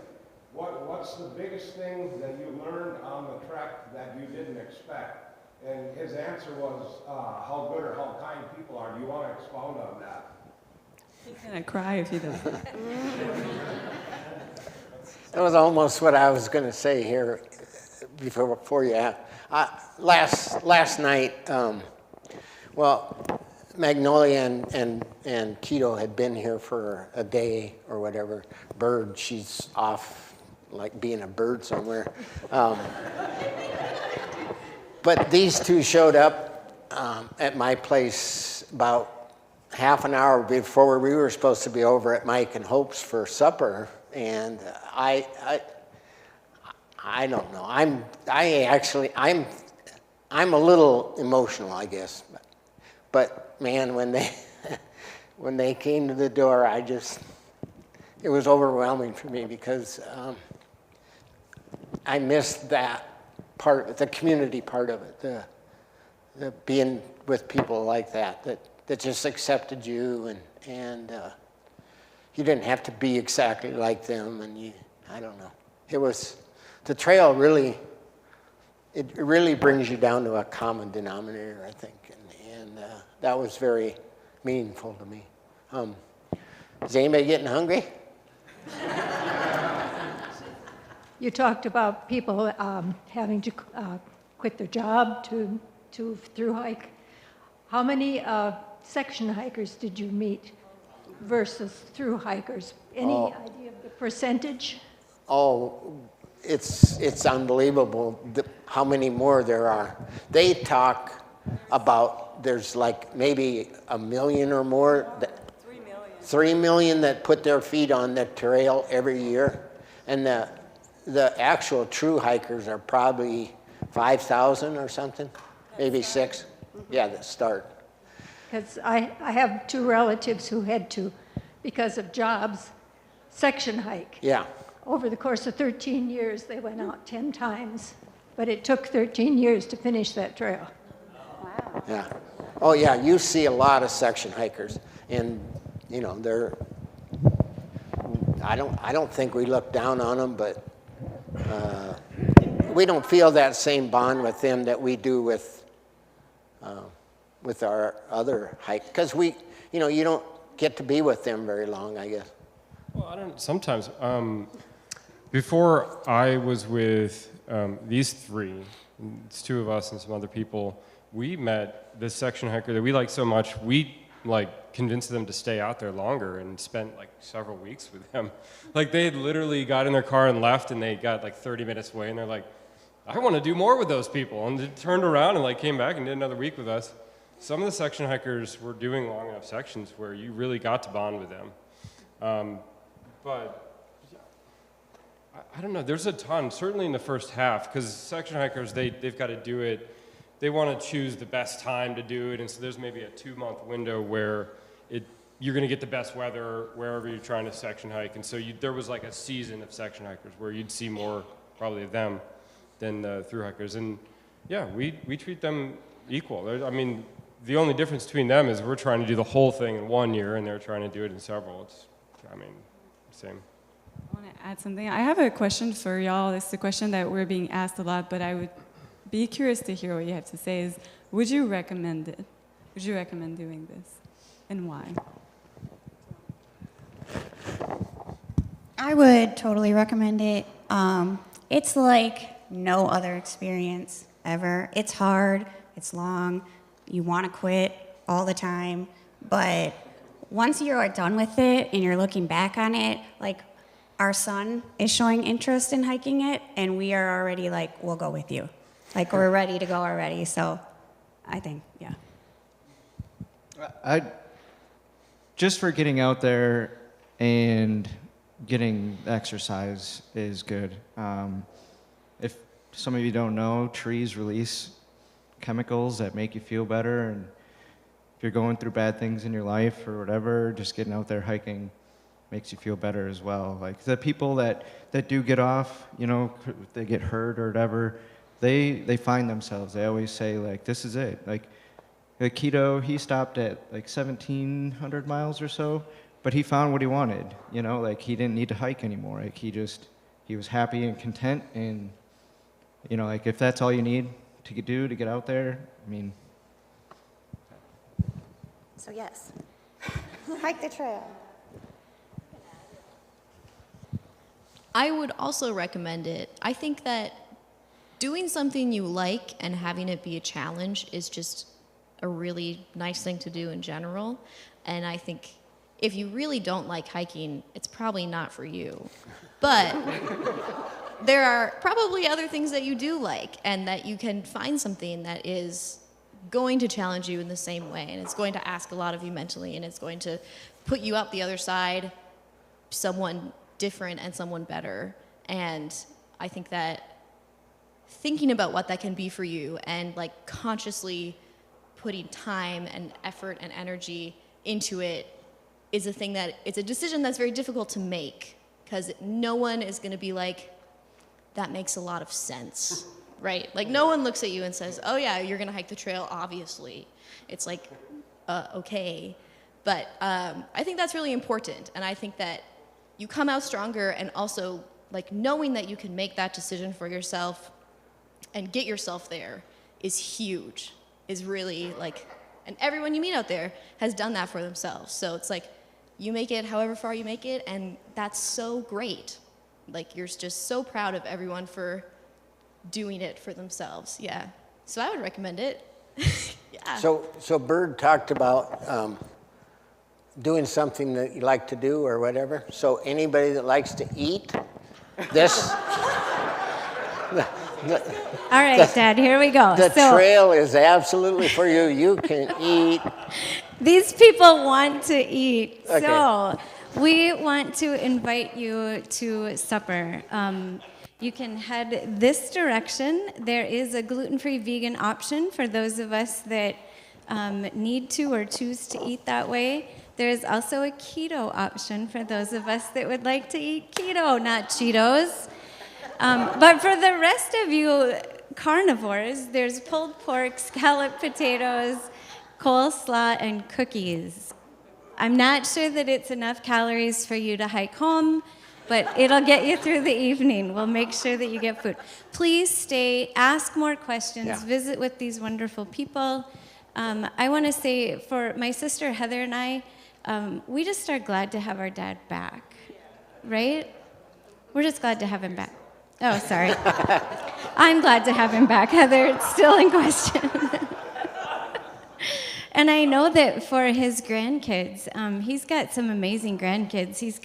what's the biggest thing that you learned on the trek that you didn't expect? And his answer was how good or how kind people are. Do you want to expound on that?
He's going to cry if he doesn't.
That was almost what I was going to say here before you asked. Last night, Magnolia and Keto had been here for a day or whatever. Bird, she's off like being a bird somewhere. But these two showed up at my place about half an hour before we were supposed to be over at Mike and Hope's for supper. And I don't know. I'm a little emotional, I guess. But man, when they came to the door, it was overwhelming for me because I missed that part, the community part of it, the being with people like that just accepted you and you didn't have to be exactly like them, and I don't know. It was, the trail really brings you down to a common denominator, I think, and that was very meaningful to me. Is anybody getting hungry?
You talked about people having to quit their job to through hike. How many section hikers did you meet versus through hikers? Any idea of the percentage?
Oh, it's unbelievable how many more there are. They talk about there's like maybe 1 million or more.
3 million.
3 million that put their feet on the trail every year, and the actual true hikers are probably 5,000 or something, maybe 6. Yeah, that start.
Because I have 2 relatives who had to, because of jobs, section hike.
Yeah.
Over the course of 13 years, they went out 10 times, but it took 13 years to finish that trail.
Wow.
Yeah. Oh yeah, you see a lot of section hikers, and they're. I don't think we look down on them, but we don't feel that same bond with them that we do with our other hike, because you don't get to be with them very long, I guess.
Well, I don't. Sometimes Before I was with these three, it's two of us and some other people, we met this section hiker that we liked so much, we like convinced them to stay out there longer and spent like several weeks with them. Like they had literally got in their car and left, and they got like 30 minutes away, and they're like, I want to do more with those people. And they turned around and like came back and did another week with us. Some of the section hikers were doing long enough sections where you really got to bond with them. But I don't know, there's a ton, certainly in the first half, because section hikers, they've got to do it. They want to choose the best time to do it, and so there's maybe a 2-month window where you're going to get the best weather wherever you're trying to section hike, and so there was like a season of section hikers where you'd see more probably of them than the through hikers, and yeah, we treat them equal. I mean, the only difference between them is we're trying to do the whole thing in 1 year, and they're trying to do it in several. It's, I mean, same.
I want to add something. I have a question for y'all. It's a question that we're being asked a lot, but I would be curious to hear what you have to say. Is, would you recommend it? Would you recommend doing this, and why?
I would totally recommend it. It's like no other experience ever. It's hard, it's long, you want to quit all the time, but once you are done with it and you're looking back on it, like our son is showing interest in hiking it, and we are already like, we'll go with you. Like we're ready to go already, so I think, yeah.
Just for getting out there and getting exercise is good. If some of you don't know, trees release chemicals that make you feel better, and if you're going through bad things in your life or whatever, just getting out there hiking makes you feel better as well. Like the people that do get off, you know, they get hurt or whatever, they find themselves. They always say like, this is it. Like Keto, he stopped at like 1,700 miles or so, but he found what he wanted, you know, like he didn't need to hike anymore. Like he was happy and content, and you know, like if that's all you need to do to get out there, I mean.
So yes, hike the trail.
I would also recommend it. I think that doing something you like and having it be a challenge is just a really nice thing to do in general. And I think if you really don't like hiking, it's probably not for you. But there are probably other things that you do like, and that you can find something that is going to challenge you in the same way, and it's going to ask a lot of you mentally, and it's going to put you out the other side, someone different and someone better. And I think that thinking about what that can be for you and like consciously putting time and effort and energy into it is a thing that it's a decision that's very difficult to make, because no one is going to be like, that makes a lot of sense, right? Like no one looks at you and says, oh yeah, you're going to hike the trail, obviously. It's like, okay. But I think that's really important, and I think that you come out stronger, and also like knowing that you can make that decision for yourself and get yourself there is huge, is really like, and everyone you meet out there has done that for themselves. So it's like, you make it however far you make it, and that's so great. Like you're just so proud of everyone for doing it for themselves. Yeah. So I would recommend it. Yeah.
So Bird talked about doing something that you like to do or whatever. So anybody that likes to eat, this.
All right, Dad, here we go.
The trail is absolutely for you. You can eat.
These people want to eat.
Okay.
So we want to invite you to supper. You can head this direction. There is a gluten-free vegan option for those of us that need to or choose to eat that way. There is also a keto option for those of us that would like to eat keto, not Cheetos. But for the rest of you carnivores, there's pulled pork, scalloped potatoes, coleslaw, and cookies. I'm not sure that it's enough calories for you to hike home, but it'll get you through the evening. We'll make sure that you get food. Please stay, ask more questions, visit with these wonderful people. I want to say, for my sister Heather and I, we just are glad to have our dad back, right? We're just glad to have him back. Oh, sorry. I'm glad to have him back, Heather. It's still in question. And I know that for his grandkids, he's got some amazing grandkids. He's got